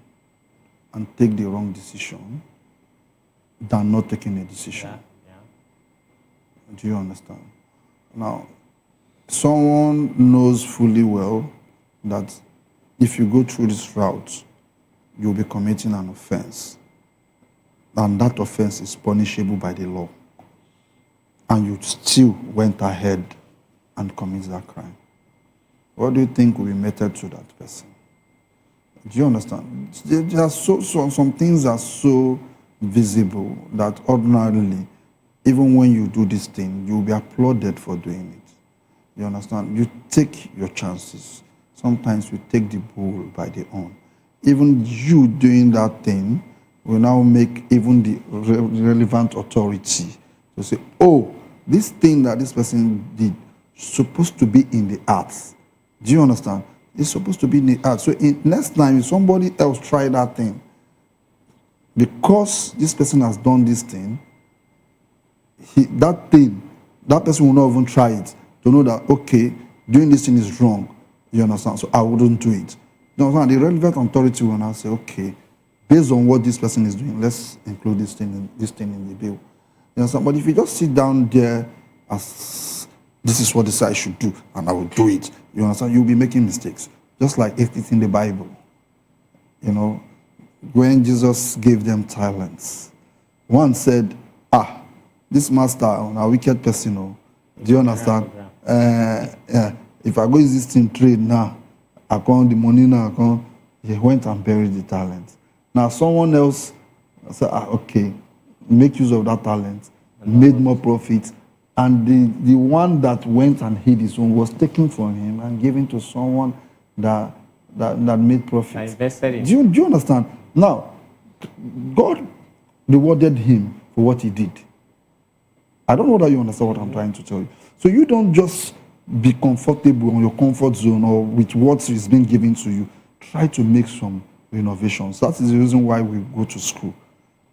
and take the wrong decision than not taking a decision. Do you understand? Now, someone knows fully well that if you go through this route, you'll be committing an offense. And that offense is punishable by the law. And you still went ahead and commit that crime. What do you think will be meted to that person? Do you understand? There are some things are so visible that ordinarily, even when you do this thing, you'll be applauded for doing it. You understand? You take your chances. Sometimes you take the bull by the horn. Even you doing that thing will now make even the relevant authority to say, oh, this thing that this person did is supposed to be in the arts. Do you understand? It's supposed to be in the arts. So next time, if somebody else try that thing, because this person has done this thing, that person will not even try it to know that, okay, doing this thing is wrong. You understand? So I wouldn't do it. You understand? The relevant authority will now say, okay, based on what this person is doing, let's include this thing in the bill. You understand? But if you just sit down there as this is what this I should do, and I will do it, you understand? You'll be making mistakes. Just like if it's in the Bible. You know, when Jesus gave them talents, one said, this master, a wicked person, do you understand? If I go use this thing trade now, I count the money now, he went and buried the talent. Now someone else said, okay, make use of that talent, made more profit, and the one that went and hid his own was taken from him and given to someone that made profit. Do you understand? Now, God rewarded him for what he did. I don't know that you understand what I'm trying to tell you. So you don't just be comfortable on your comfort zone or with what is being given to you. Try to make some innovations. That is the reason why we go to school.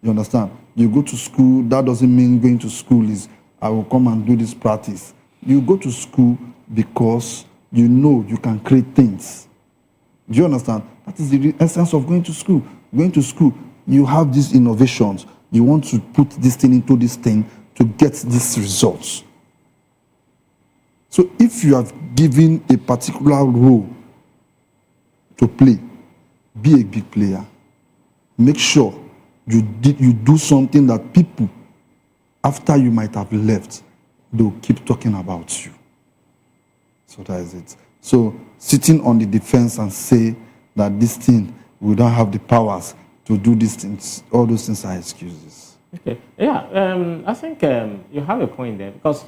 You understand? You go to school, that doesn't mean going to school is, I will come and do this practice. You go to school because you know you can create things. Do you understand? That is the essence of going to school. Going to school, you have these innovations. You want to put this thing into this thing to get these results. So if you have given a particular role to play, be a big player. Make sure you do something that people, after you might have left, they'll keep talking about you. So that is it. So sitting on the defense and say that this thing, we don't have the powers to do these things, all those things are excuses. Okay. Yeah, I think you have a point there because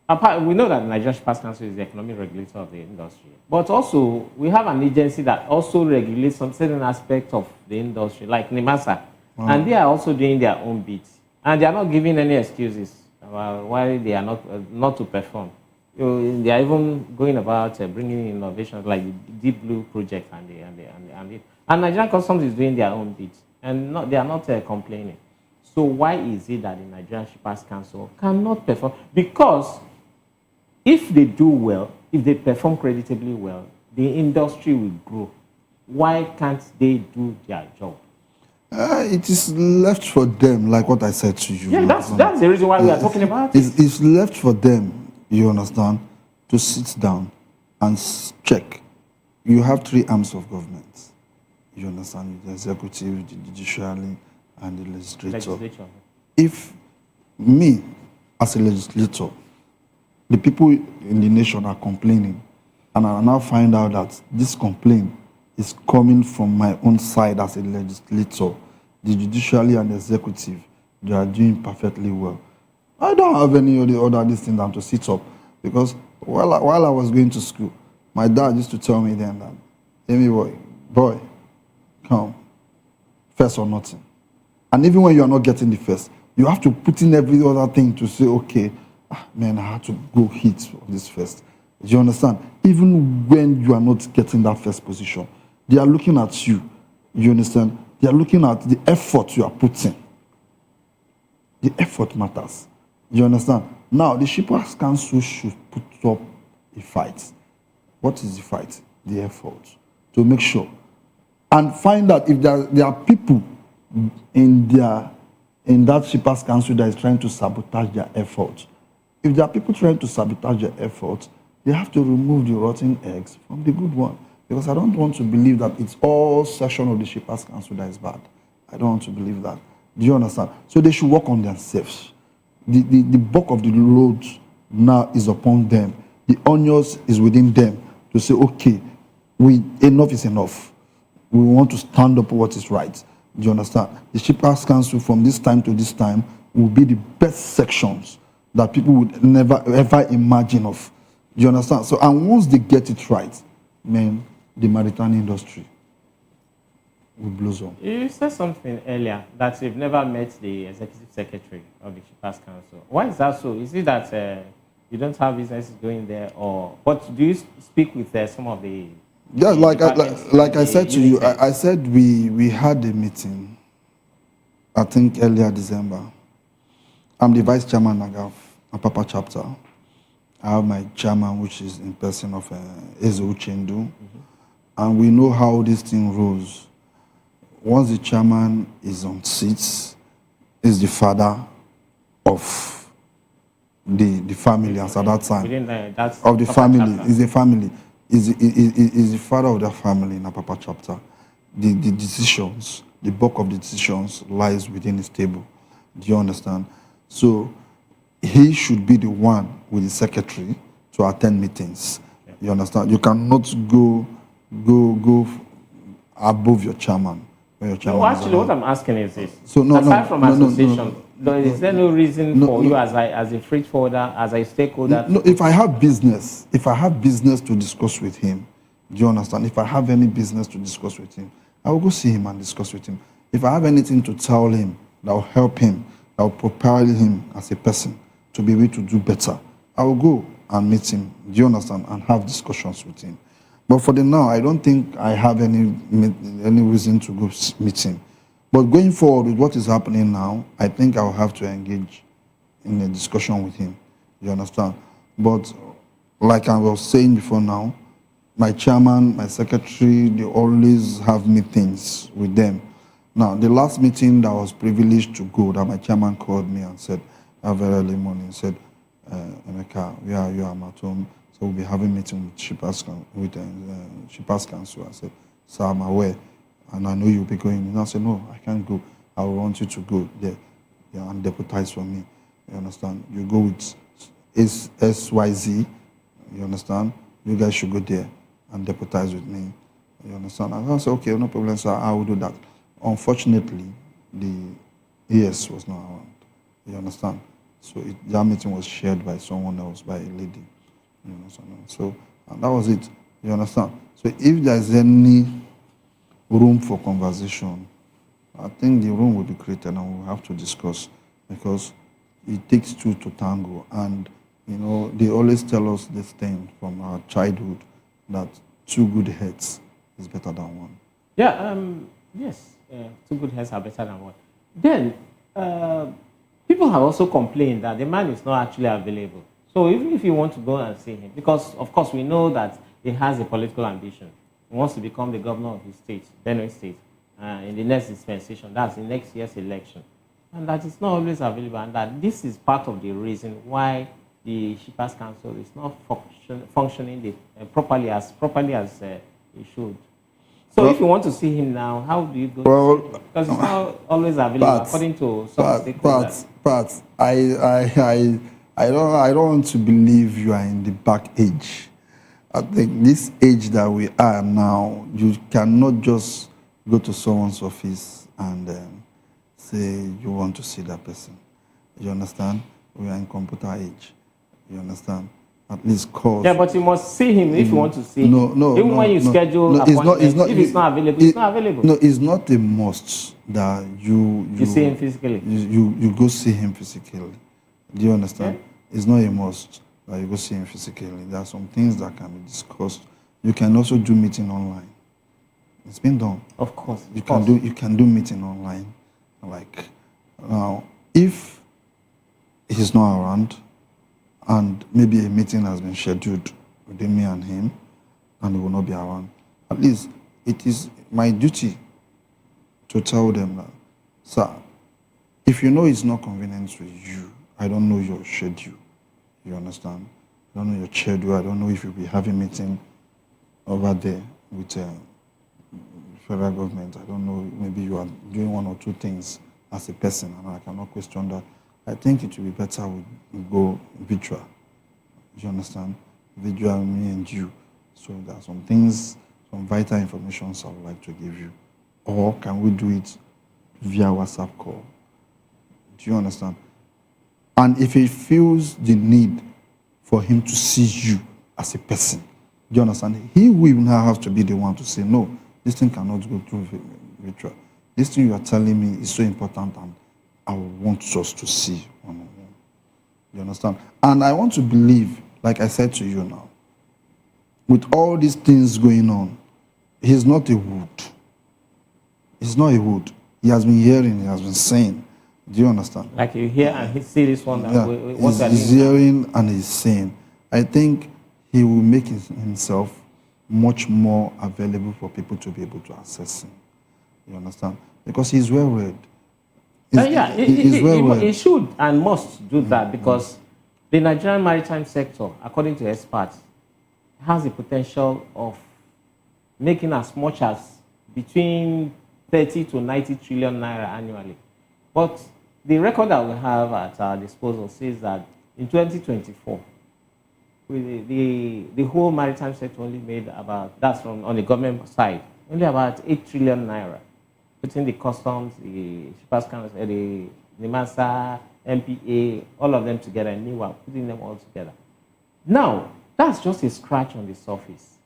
we know that the Nigerian Shippers Council is the economic regulator of the industry, but also we have an agency that also regulates some certain aspects of the industry, like NIMASA, and they are also doing their own bit, and they are not giving any excuses about why they are not to perform. They are even going about bringing innovations like the Deep Blue project and Nigerian Customs is doing their own bit, and they are not complaining. So why is it that the Nigerian Shippers Council cannot perform? Because if they do well, if they perform creditably well, the industry will grow. Why can't they do their job? It is left for them, like what I said to you. Yeah, that's the reason why we are talking about it. It's left for them, you understand, to sit down and check. You have three arms of government. You understand? The executive, the judiciary, and the legislature. If me, as a legislator, the people in the nation are complaining, and I now find out that this complaint is coming from my own side as a legislator, the judiciary and the executive, they are doing perfectly well. I don't have any other this thing than to sit up, because while I was going to school, my dad used to tell me then that, hey, boy, come, first or nothing. And even when you are not getting the first, you have to put in every other thing to say, okay, man, I had to go hit this first. Do you understand? Even when you are not getting that first position, they are looking at you. You understand? They are looking at the effort you are putting. The effort matters. You understand? Now, the Shippers Council should put up a fight. What is the fight? The effort. to make sure and find out if there are people in that Shippers Council that is trying to sabotage their efforts. If there are people trying to sabotage their efforts, they have to remove the rotten eggs from the good one. Because I don't want to believe that it's all section of the Shippers Council that is bad. I don't want to believe that. Do you understand? So they should work on themselves. The bulk of the load now is upon them. The onus is within them to say, okay, enough is enough. We want to stand up for what is right. Do you understand? The Shippers Council from this time to this time will be the best sections that people would never ever imagine of. Do you understand? So, and once they get it right, man, the maritime industry will blossom. You said something earlier that you've never met the executive secretary of the Shippers Council. Why is that so? Is it that you don't have businesses going there, or what? Do you speak with some of the? Yeah, like I said to you, I said we had a meeting. I think earlier December. I'm the vice chairman of Apapa chapter. I have my chairman, which is in person of Eze Uchendu. And we know how this thing rolls. Once the chairman is on seats, is the father of the family as at that time. Of the family, is the family. Is the father of the family in Apapa chapter. The decisions, the bulk of the decisions lies within his table. Do you understand? So he should be the one with the secretary to attend meetings. You understand? You cannot go above your chairman. Actually, what I'm asking is this. So aside from association, is there no reason for you as a freight forwarder, as a stakeholder? No, if I have business to discuss with him, do you understand? If I have any business to discuss with him, I will go see him and discuss with him. If I have anything to tell him that will help him, that will propel him as a person to be able to do better, I will go and meet him, do you understand, and have discussions with him. But for the now, I don't think I have any reason to go meet him. But going forward with what is happening now, I think I'll have to engage in a discussion with him, you understand. But like I was saying before now, my chairman, my secretary, they always have meetings with them. Now, the last meeting that I was privileged to go, that my chairman called me and said, very early morning, said, Emeka, where are you? I'm at home. So we'll be having a meeting with Shippers Council. I said, sir, I'm aware, and I know you'll be going. And I said, no, I can't go. I want you to go there and deputize for me. You understand? You go with SYZ, you understand? You guys should go there and deputize with me. You understand? And I said, okay, no problem, sir, I will do that. Unfortunately, the ES was not around. You understand? So that meeting was shared by someone else, by a lady. You understand? So, and that was it. You understand? So if there's any room for conversation, I think the room will be created and we'll have to discuss, because it takes two to tango. And, you know, they always tell us this thing from our childhood, that two good heads is better than one. Yeah, yes, two good heads are better than one. Then, people have also complained that the man is not actually available. So even if you want to go and see him, because of course we know that he has a political ambition. He wants to become the governor of his state, Benue State, in the next dispensation, that's the next year's election. And that is not always available, and that this is part of the reason why the Shippers Council is not functioning properly as it should. So if you want to see him now, how do you go to see him? Because it's not always available, according to some stakeholders. But I don't want to believe you are in the back age. I think this age that we are now, you cannot just go to someone's office and say you want to see that person. You understand? We are in computer age. You understand? At least call. Yeah, but you must see him if you want to see him. Even when you schedule appointments, if it's not available, it's not available. No, it's not a must that you see him physically. You go see him physically. Do you understand? Yeah. It's not a must that you go see him physically. There are some things that can be discussed. You can also do meeting online. It's been done. Of course. You can do meeting online. Like now, if he's not around, and maybe a meeting has been scheduled within me and him, and he will not be around, at least it is my duty to tell them that, sir, if you know it's not convenient for you, I don't know your schedule. You understand? I don't know your schedule. I don't know if you'll be having meeting over there with federal government. I don't know. Maybe you are doing one or two things as a person, and I cannot question that. I think it will be better we go virtual. Do you understand? Virtual, me and you. So there are some things, some vital information I would like to give you. Or can we do it via WhatsApp call? Do you understand? And if he feels the need for him to see you as a person, do you understand? He will now have to be the one to say, no, this thing cannot go through virtual. This thing you are telling me is so important and I want us to see one-on-one. You understand? And I want to believe, like I said to you now, with all these things going on, he's not a wood. He's not a wood. He has been hearing, he has been saying. Do you understand? Like you hear and he see this one. Yeah. He's hearing and he's saying. I think he will make himself much more available for people to be able to access him. You understand? Because he's well read. He should and must do that because the Nigerian maritime sector, according to experts, has the potential of making as much as between 30 to 90 trillion naira annually. But the record that we have at our disposal says that in 2024, the whole maritime sector only made about, that's from on the government side, only about 8 trillion naira. Putting the customs, the shippers council, the NIMASA, MPA, all of them together, and NIWA, putting them all together. Now, that's just a scratch on the surface.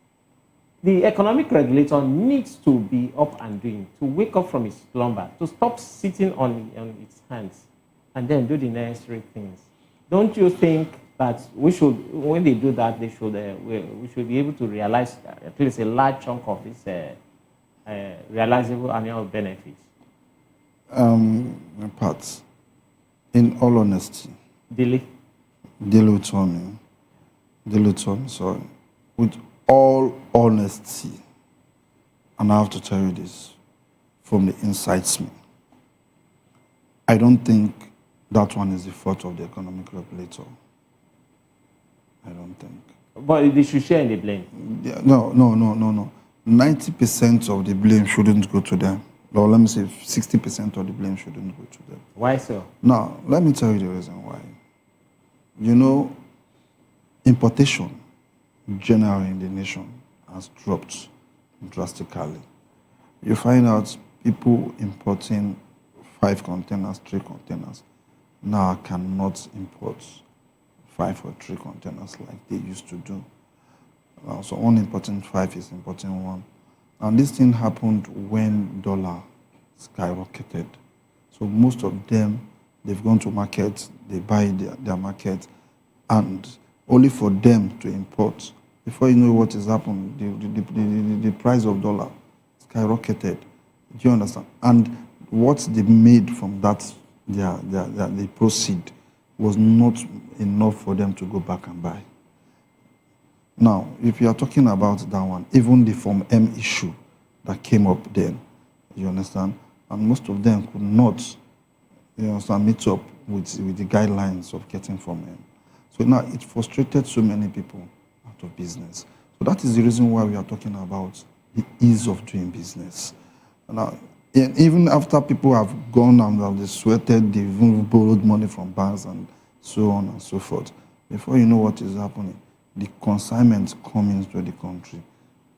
The economic regulator needs to be up and doing, to wake up from its slumber, to stop sitting on its hands, and then do the necessary things. Don't you think that we should, when they do that, they should we should be able to realize at least a large chunk of this realizable annual benefits? Pat, in all honesty, Dilutomi, sorry, with all honesty, and I have to tell you this from the inside me, I don't think that one is the fault of the economic regulator. I don't think. But they should share in the blame. Yeah, no. 90% of the blame shouldn't go to them. Or let me say 60% of the blame shouldn't go to them. Why so? Now, let me tell you the reason why. You know, importation generally in the nation has dropped drastically. You find out people importing 5 containers, 3 containers, now cannot import 5 or 3 containers like they used to do. So one importing 5 is importing 1. And this thing happened when dollar skyrocketed. So most of them, they've gone to market, they buy their market, and only for them to import. Before you know what has happened, the price of dollar skyrocketed. Do you understand? And what they made from that, the proceed, was not enough for them to go back and buy. Now, if you are talking about that one, even the Form M issue that came up then, you understand? And most of them could not, you understand, meet up with the guidelines of getting Form M. So now it frustrated so many people out of business. So that is the reason why we are talking about the ease of doing business. Now, even after people have gone and they've sweated, they've even borrowed money from banks and so on and so forth, before you know what is happening, the consignments come into the country.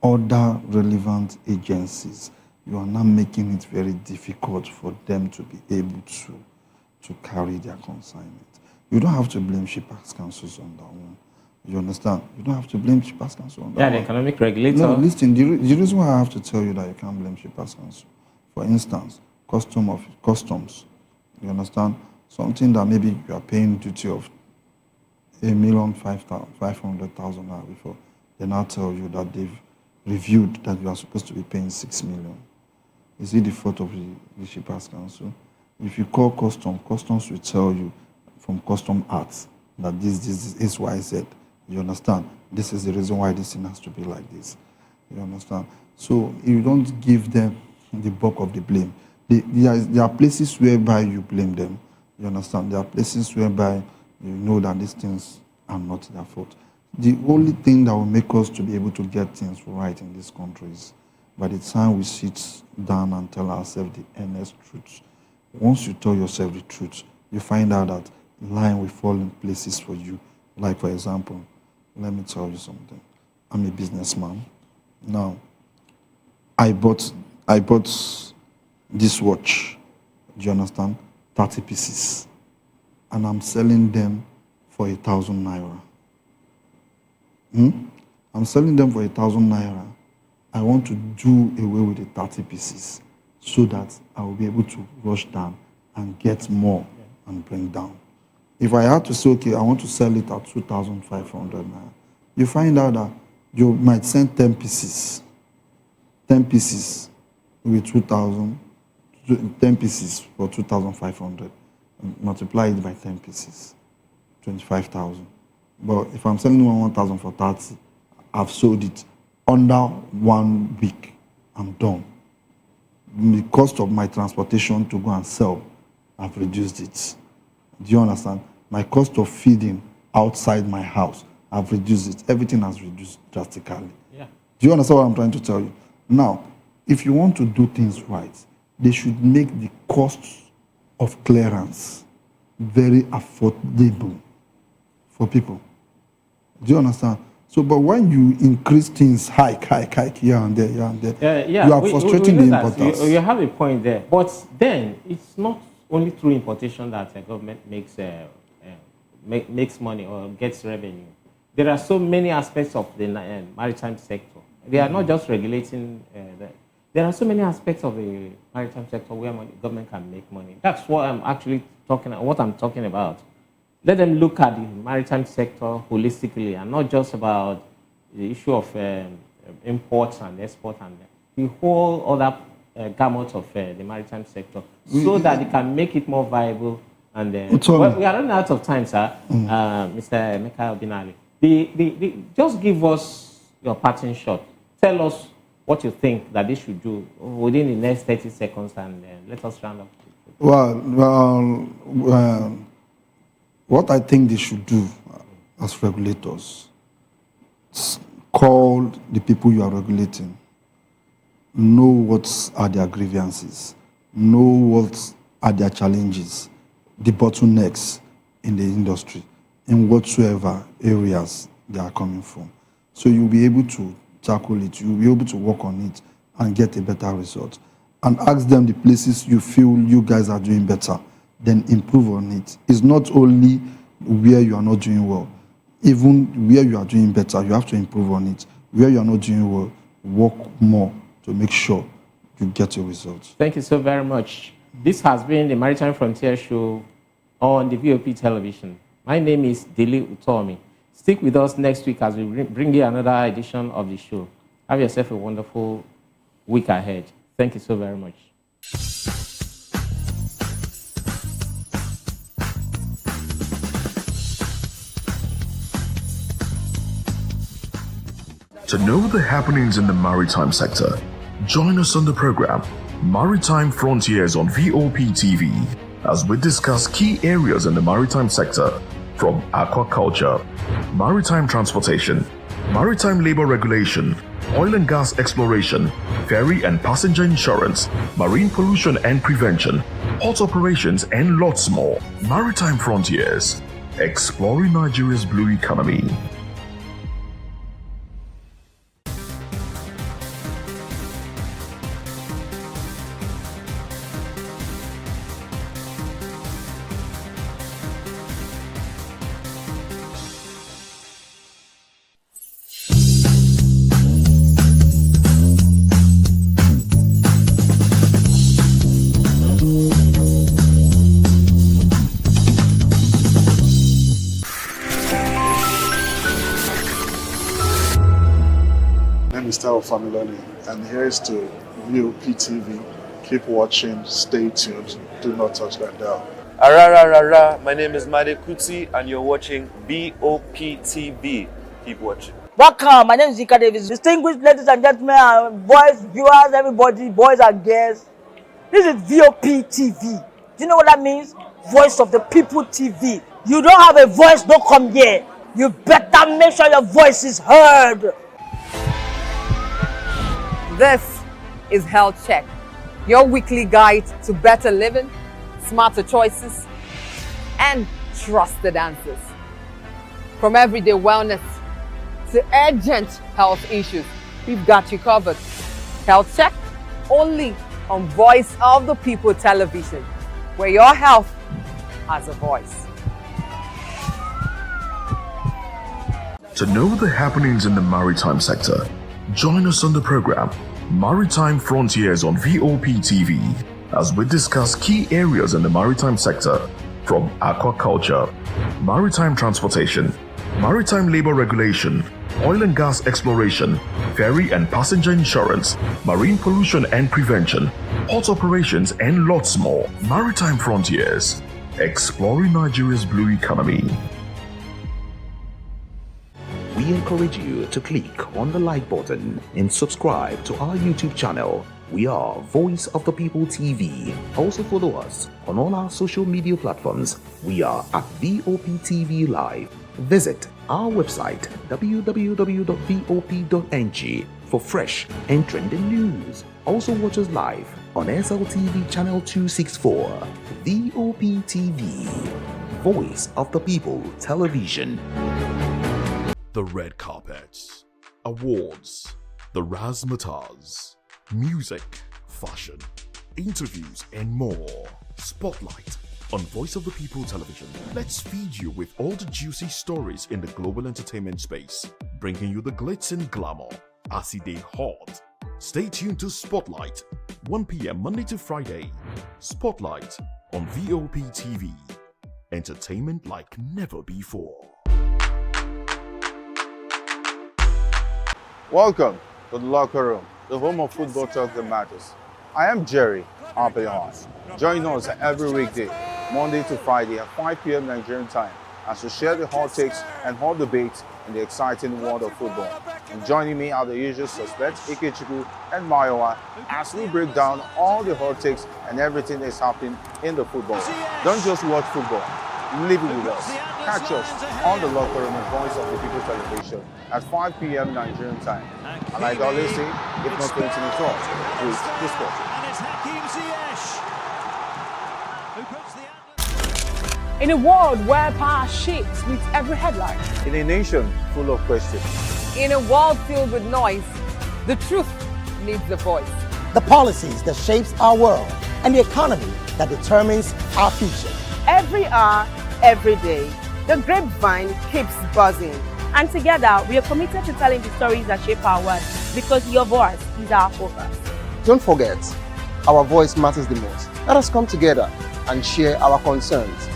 Other relevant agencies, you are now making it very difficult for them to be able to carry their consignment. You don't have to blame shippers councils on that one. You understand? You don't have to blame shippers council on that one. Yeah, the economic regulator. No, listen, the reason why I have to tell you that you can't blame shippers council, for instance, customs, you understand? Something that maybe you are paying duty of 1,500,000 naira before, they now tell you that they've reviewed that you are supposed to be paying 6 million. Is it the fault of the shippers council? If you call customs will tell you from custom arts that this is YZ. You understand? This is the reason why this thing has to be like this. You understand? So you don't give them the bulk of the blame. There are places whereby you blame them. You understand? There are places whereby you know that these things are not their fault. The only thing that will make us to be able to get things right in this country is by the time we sit down and tell ourselves the honest truth. Once you tell yourself the truth, you find out that line will fall in places for you. Like, for example, let me tell you something. I'm a businessman. Now, I bought this watch, do you understand? 30 pieces. And I'm selling them for 1,000 naira. I'm selling them for 1,000 naira. I want to do away with the 30 pieces so that I will be able to rush down and get more and bring down. If I had to say, okay, I want to sell it at 2,500 naira, you find out that you might send 10 pieces. 10 pieces with 2,000, 10 pieces for 2,500. Multiply it by 10 pieces, 25,000. But if I'm selling 1,000 for 30, I've sold it under 1 week. I'm done. The cost of my transportation to go and sell, I've reduced it. Do you understand? My cost of feeding outside my house, I've reduced it. Everything has reduced drastically. Yeah. Do you understand what I'm trying to tell you? Now, if you want to do things right, they should make the costs of clearance very affordable for people. Do you understand? So, but when you increase things, hike here and there, you are frustrating the importers. You have a point there. But then, it's not only through importation that the government makes money or gets revenue. There are so many aspects of the maritime sector. They are not just regulating. There are so many aspects of the maritime sector where the government can make money. That's what I'm actually talking about. Let them look at the maritime sector holistically and not just about the issue of imports and export and the whole other gamut of the maritime sector, so that they can make it more viable. And well, we are running out of time, sir. Mr. Emeka Obinali, just give us your parting shot. Tell us what you think that they should do within the next 30 seconds, and let us round up. Well, what I think they should do as regulators, call the people you are regulating, know what are their grievances, know what are their challenges, the bottlenecks in the industry, in whatsoever areas they are coming from. So you'll be able to tackle it, you'll be able to work on it and get a better result. And ask them the places you feel you guys are doing better, then improve on it. It's not only where you are not doing well. Even where you are doing better, you have to improve on it. Where you are not doing well, work more to make sure you get your results. Thank you so very much. This has been the Maritime Frontier Show on the VOP television. My name is Dili Utomi. Stick with us next week as we bring you another edition of the show. Have yourself a wonderful week ahead. Thank you so very much. To know the happenings in the maritime sector, join us on the program Maritime Frontiers on VOP TV as we discuss key areas in the maritime sector, from aquaculture, maritime transportation, maritime labor regulation, oil and gas exploration, ferry and passenger insurance, marine pollution and prevention, port operations, and lots more. Maritime Frontiers, exploring Nigeria's blue economy. Familoni, and here's to Vop TV. Keep watching, stay tuned, do not touch that dial. Arara, my name is Made Kuti and you're watching Vop TV. Keep watching. Welcome, my name is Zika Davis. Distinguished ladies and gentlemen, boys, viewers, everybody, boys and girls. This is VOP TV. Do you know what that means? Voice of the People TV. You don't have a voice, don't come here. You better make sure your voice is heard. This is Health Check, your weekly guide to better living, smarter choices, and trusted answers. From everyday wellness to urgent health issues, we've got you covered. Health Check, only on Voice of the People television, where your health has a voice. To know the happenings in the maritime sector, join us on the program Maritime Frontiers on VOP TV as we discuss key areas in the maritime sector, from aquaculture, maritime transportation, maritime labor regulation, oil and gas exploration, ferry and passenger insurance, marine pollution and prevention, port operations, and lots more. Maritime Frontiers, exploring Nigeria's blue economy. We encourage you to click on the like button and subscribe to our YouTube channel. We are Voice of the People TV. Also follow us on all our social media platforms. We are at VOP TV Live. Visit our website www.vop.ng for fresh and trending news. Also watch us live on SLTV channel 264. VOP TV, Voice of the People Television. The red carpets, awards, the razzmatazz, music, fashion, interviews, and more. Spotlight on Voice of the People Television. Let's feed you with all the juicy stories in the global entertainment space, bringing you the glitz and glamour as they hot. Stay tuned to Spotlight, 1 p.m. Monday to Friday. Spotlight on VOP TV. Entertainment like never before. Welcome to the locker room, the home of football talk that matters. I am Jerry Ampelon. Join us every weekday, Monday to Friday at 5 p.m. Nigerian time, as we share the hot takes and hot debates in the exciting world of football. And joining me are the usual suspects, Ikechukwu and Mayowa, as we break down all the hot takes and everything that's happening in the football. Don't just watch football, live it with us. Catch us on the locker room and Voice of the People television at 5 p.m. Nigerian time. And like I always say, if not going to the talk, please discuss. In a world where power shapes with every headline. In a nation full of questions. In a world filled with noise, the truth needs a voice. The policies that shapes our world and the economy that determines our future. Every hour, every day, the grapevine keeps buzzing. And together, we are committed to telling the stories that shape our world, because your voice is our focus. Don't forget, our voice matters the most. Let us come together and share our concerns.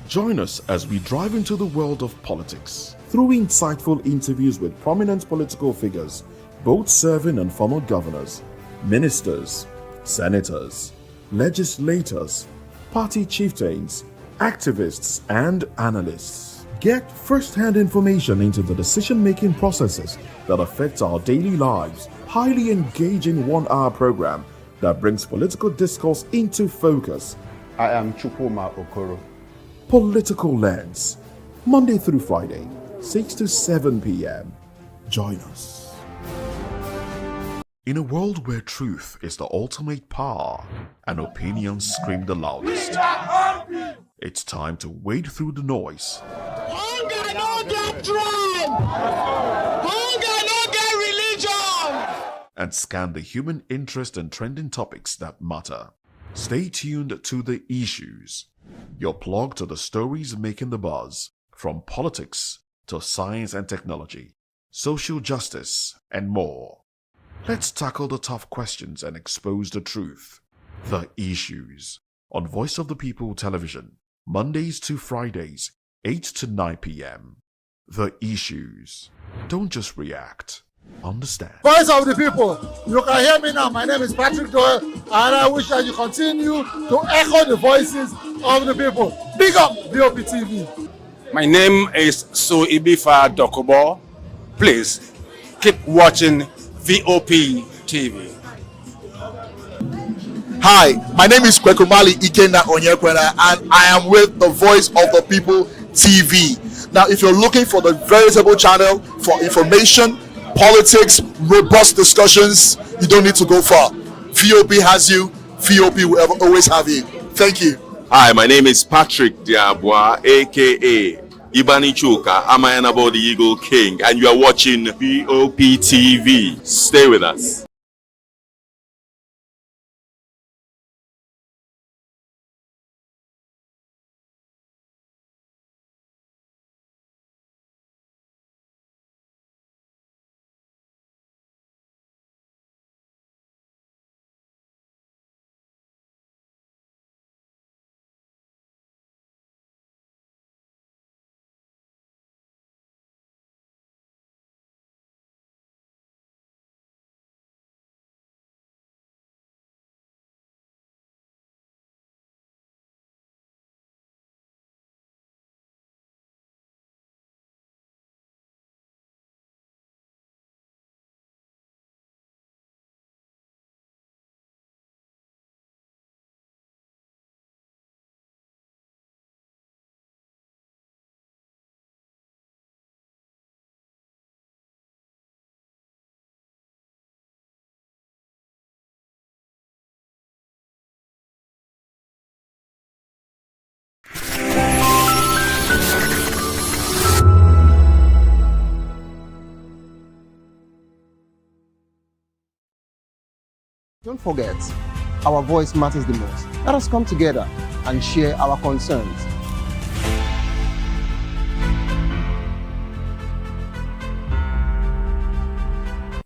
Join us as we drive into the world of politics through insightful interviews with prominent political figures, both serving and former governors, ministers, senators, legislators, party chieftains, activists, and analysts. Get first-hand information into the decision-making processes that affect our daily lives. Highly engaging one-hour program that brings political discourse into focus. I am Chukwuma Okoro. Political Lens, Monday through Friday, 6 to 7 p.m. Join us. In a world where truth is the ultimate power and opinions scream the loudest, it's time to wade through the noise. Hunger no get tribe. Hunger no get religion. And scan the human interest and trending topics that matter. Stay tuned to The Issues, your plug to the stories making the buzz, from politics to science and technology, social justice, and more. Let's tackle the tough questions and expose the truth. The Issues, on Voice of the People television, Mondays to Fridays, 8 to 9 p.m. The Issues. Don't just react, understand. Voice of the people. You can hear me now. My name is Patrick Doyle, and I wish that you continue to echo the voices of the people. Big up VOP TV. My name is Suibifa Dokobo. Please keep watching VOP TV. Hi, my name is Kwekumali Ikena Onyekwena, and I am with the Voice of the People TV. Now, if you're looking for the veritable channel for information, politics, robust discussions, you don't need to go far. VOP has you. VOP will always have you. Thank you. Hi, my name is Patrick Diabwa, aka Ibani Chuka, Amayanabo the Eagle King, and you are watching VOP TV. Stay with us. Don't forget, our voice matters the most. Let us come together and share our concerns.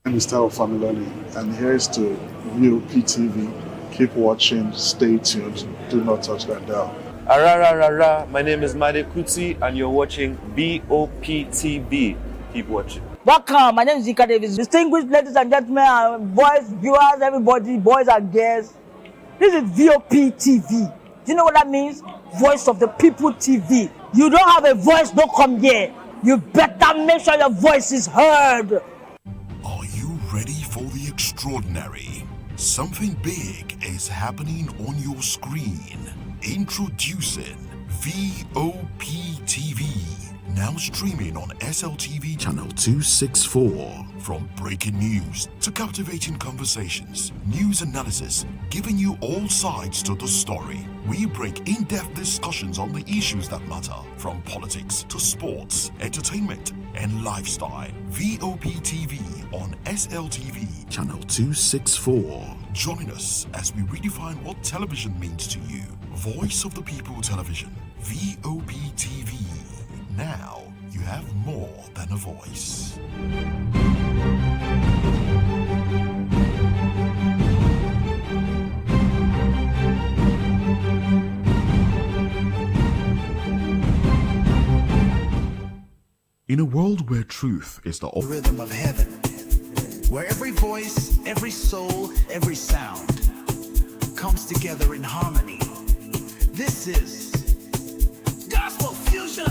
I'm Mr. Familoli, and here's to VOP TV. Keep watching, stay tuned, do not touch that dial. Arara, my name is Made Kuti, and you're watching VOP TV. Keep watching. Welcome, my name is Zika Davis. Distinguished ladies and gentlemen, boys, viewers, everybody, boys and girls. This is VOP TV. Do you know what that means? Voice of the People TV. You don't have a voice, don't come here. You better make sure your voice is heard. Are you ready for the extraordinary? Something big is happening on your screen. Introducing VOP TV. Now streaming on SLTV channel 264. From breaking news to captivating conversations, news analysis, giving you all sides to the story. We break in-depth discussions on the issues that matter, from politics to sports, entertainment, and lifestyle. VOP TV on SLTV channel 264. Join us as we redefine what television means to you. Voice of the People Television, VOP TV. Now you have more than a voice. In a world where truth is the rhythm of heaven, where every voice, every soul, every sound comes together in harmony. This is Gospel Fusion.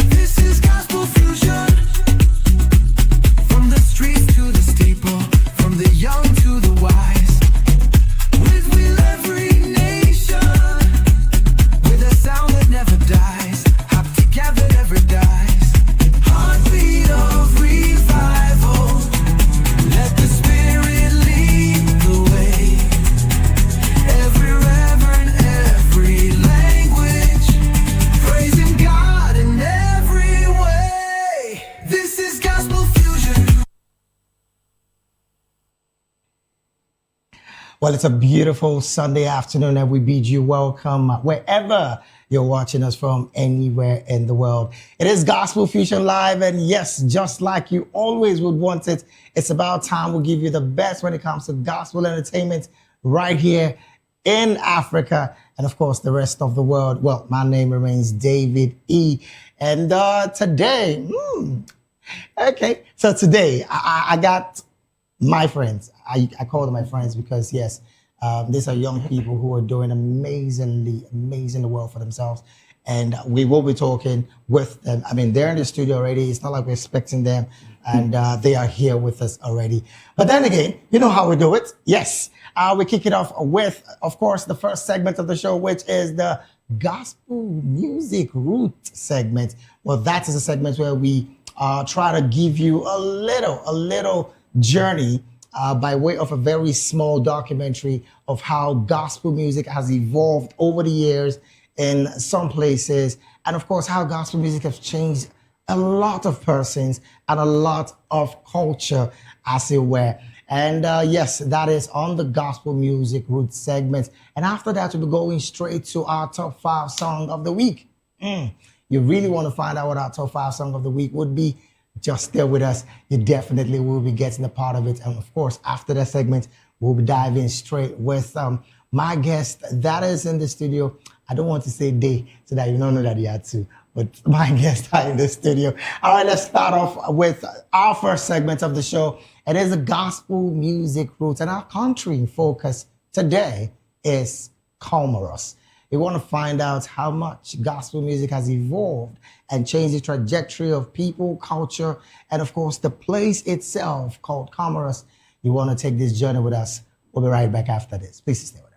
This is Gospel Fusion. From the streets to the steeple, from the young to the wise. With every nation, with a sound that never dies. Hop together, never dies. Heartbeat of revival. Let the Spirit lead the way. Every reverend, every language, praising God in every way. This is Gospel Fusion. Well, it's a beautiful Sunday afternoon, and we bid you welcome wherever you're watching us from, anywhere in the world. It is Gospel Fusion Live, and yes, just like you always would want it, it's about time we give you the best when it comes to gospel entertainment right here in Africa, and of course the rest of the world. Well, my name remains David E. And today, okay, so today I got my friends. I call them my friends because yes, these are young people who are doing amazingly well for themselves. And we will be talking with them. I mean, they're in the studio already. It's not like we're expecting them, and they are here with us already. But then again, you know how we do it. Yes, we kick it off with, of course, the first segment of the show, which is the Gospel Music Root segment. Well, that is a segment where we try to give you a little journey by way of a very small documentary of how gospel music has evolved over the years in some places, and of course how gospel music has changed a lot of persons and a lot of culture, as it were. And yes, that is on the Gospel Music Root segment. And after that, we'll be going straight to our top 5 song of the week. You really want to find out what our top 5 song of the week would be? Just stay with us. You definitely will be getting a part of it. And of course, after that segment, we'll be diving straight with my guest that is in the studio. I don't want to say they so that you don't know that you had to, but my guests are in the studio. All right, let's start off with our first segment of the show. It is a Gospel Music Roots, and our country focus today is Comoros. We want to find out how much gospel music has evolved and changed the trajectory of people, culture, and of course the place itself called Comoros. You want to take this journey with us. We'll be right back after this. Please stay with us.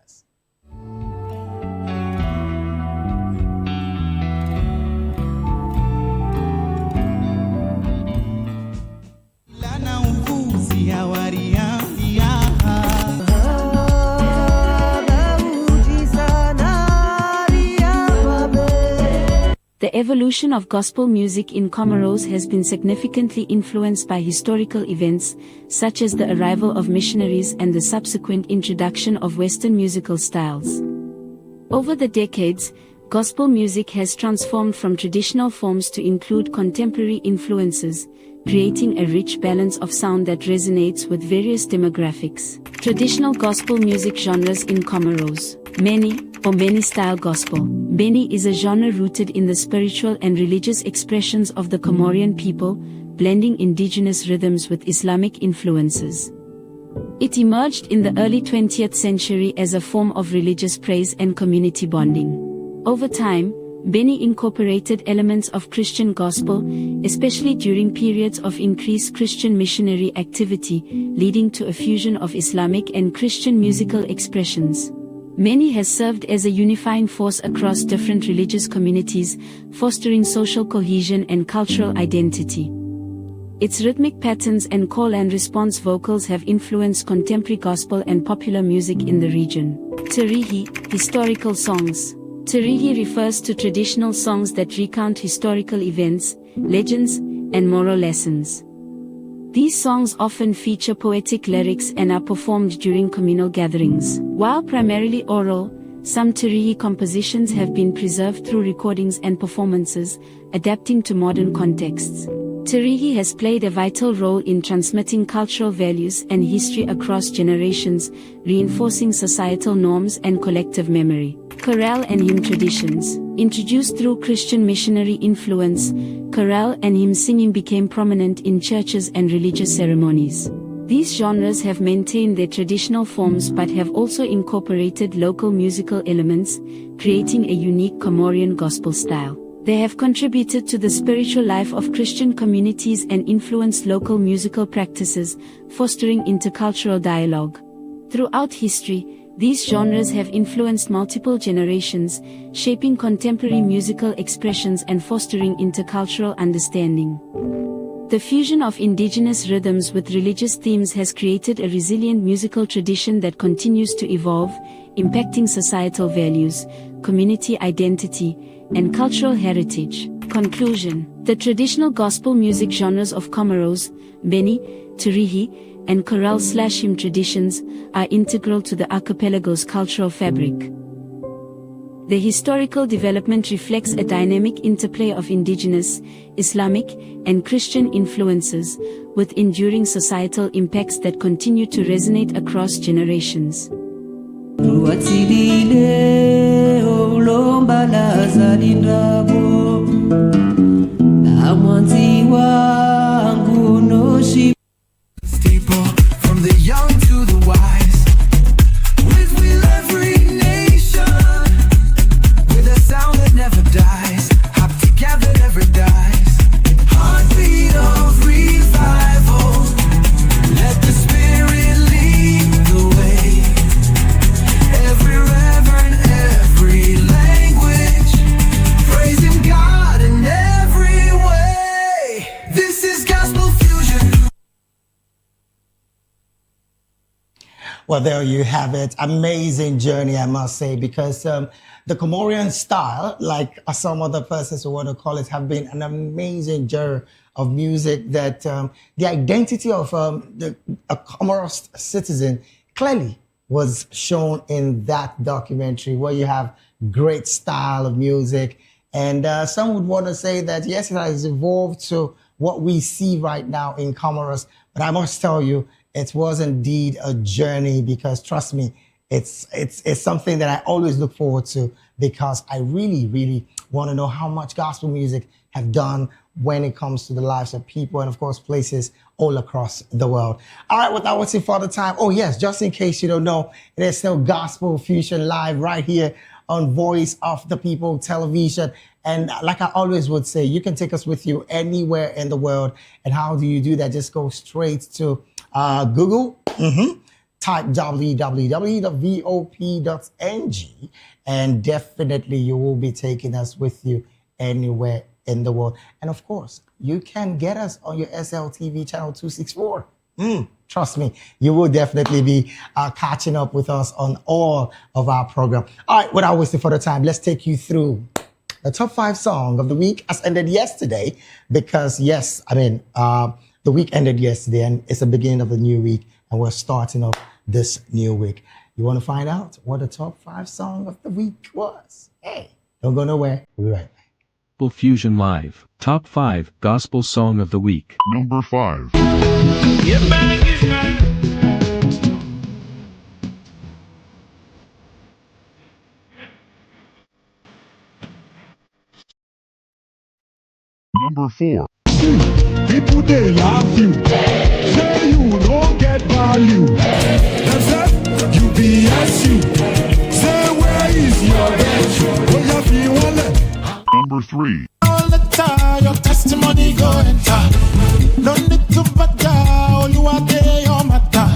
The evolution of gospel music in Comoros has been significantly influenced by historical events, such as the arrival of missionaries and the subsequent introduction of Western musical styles. Over the decades, gospel music has transformed from traditional forms to include contemporary influences, creating a rich balance of sound that resonates with various demographics. Traditional gospel music genres in Comoros. Beni style gospel. Beni is a genre rooted in the spiritual and religious expressions of the Comorian people, blending indigenous rhythms with Islamic influences. It emerged in the early 20th century as a form of religious praise and community bonding. Over time, Beni incorporated elements of Christian gospel, especially during periods of increased Christian missionary activity, leading to a fusion of Islamic and Christian musical expressions. Beni has served as a unifying force across different religious communities, fostering social cohesion and cultural identity. Its rhythmic patterns and call and response vocals have influenced contemporary gospel and popular music in the region. Tarihi, historical songs. Tarihi refers to traditional songs that recount historical events, legends, and moral lessons. These songs often feature poetic lyrics and are performed during communal gatherings. While primarily oral, some Tarihi compositions have been preserved through recordings and performances, adapting to modern contexts. Tarihi has played a vital role in transmitting cultural values and history across generations, reinforcing societal norms and collective memory. Chorale and hymn traditions. Introduced through Christian missionary influence, chorale and hymn singing became prominent in churches and religious ceremonies. These genres have maintained their traditional forms but have also incorporated local musical elements, creating a unique Comorian gospel style. They have contributed to the spiritual life of Christian communities and influenced local musical practices, fostering intercultural dialogue. Throughout history, these genres have influenced multiple generations, shaping contemporary musical expressions and fostering intercultural understanding. The fusion of indigenous rhythms with religious themes has created a resilient musical tradition that continues to evolve, impacting societal values, community identity, and cultural heritage. Conclusion. The traditional gospel music genres of Comoros, Beni, Tarihi, and chorale/hymn traditions are integral to the archipelago's cultural fabric. The historical development reflects a dynamic interplay of indigenous, Islamic, and Christian influences, with enduring societal impacts that continue to resonate across generations. Ruatsilile ulomba lazalindabo Amwanzi wangu no shi Steeple from the young to the wise. With will every nation. With a sound that never dies. Hop together never dies. Heartbeat of revival. Let the spirit lead the way. Every reverend, every language. Praising God in every way. This is gospel fusion. Well, there you have it. Amazing journey, I must say, because the Comorian style, like some other persons who want to call it, have been an amazing journey of music that the identity of a Comoros citizen clearly was shown in that documentary where you have great style of music. And some would want to say that, yes, it has evolved to what we see right now in Comoros. But I must tell you, it was indeed a journey because, trust me, it's something that I always look forward to because I really, really want to know how much gospel music have done when it comes to the lives of people and, of course, places all across the world. All right, without wasting further time, oh yes, just in case you don't know, there's still Gospel Fusion Live right here on Voice of the People television. And like I always would say, you can take us with you anywhere in the world. And how do you do that? Just go straight to Google, type www.vop.ng, and definitely you will be taking us with you anywhere in the world. And of course, you can get us on your SLTV channel 264. Trust me, you will definitely be catching up with us on all of our program. All right, without wasting further time, let's take you through the top 5 song of the week as ended yesterday because, yes, I mean, the week ended yesterday and it's the beginning of the new week and we're starting off this new week. You want to find out what the top 5 song of the week was? Hey, don't go nowhere. We'll be right back. Gospel Fusion Live, Top 5 Gospel Song of the Week. Number 5. Number 4. People they laugh you, say you don't get value. Them say you BSU, say where is your virtue? Oh yeah, feel wallet. Number 3. All the time, your testimony go enter. No need to back all you are there, your matter.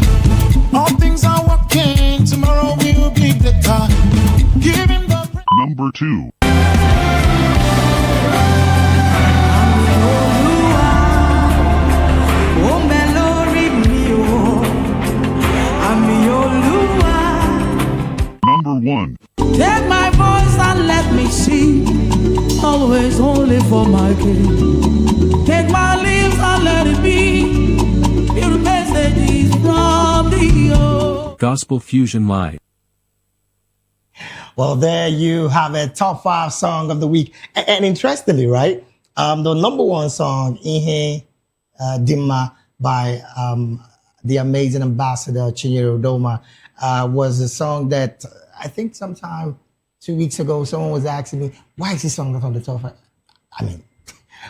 All things are working, tomorrow will be better. Give him the Number 2. Number 1. Take my voice and let me sing, always only for my king. Take my lips and let it be, your message is from the old. Gospel Fusion Live. Well, there you have it, top 5 song of the week. And interestingly, right, the number 1 song, Ihe Dimma, by the amazing ambassador Chinyere Udoma, was a song that I think sometime 2 weeks ago, someone was asking me, why is this song not on the top 5? I mean,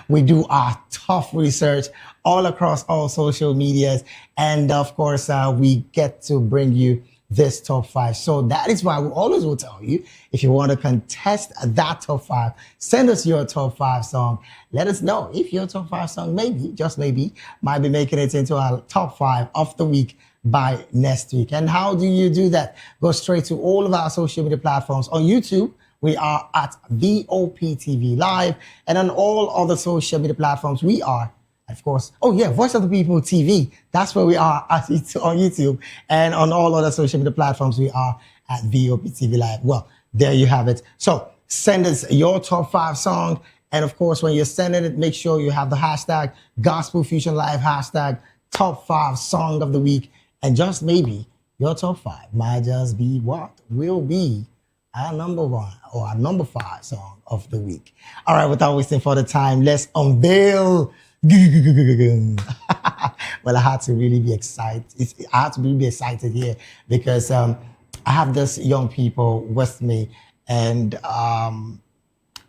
we do our tough research all across all social medias. And of course, we get to bring you this top 5. So that is why we always will tell you, if you want to contest that top 5, send us your top 5 song. Let us know if your top 5 song maybe, just maybe, might be making it into our top 5 of the week by next week. And how do you do that? Go straight to all of our social media platforms. On YouTube, we are at VOP TV Live. And on all other social media platforms, we are, of course, oh yeah, Voice of the People TV. That's where we are on YouTube. And on all other social media platforms, we are at VOP TV Live. Well, there you have it. So send us your top 5 song. And of course, when you're sending it, make sure you have the hashtag Gospel Fusion Live, hashtag top 5 song of the week. And just maybe your top 5 might just be what will be our number 1 or our number 5 song of the week. All right, without wasting further time, let's unveil. Well, I had to really be excited. I had to really be excited here because I I have this young people with me, and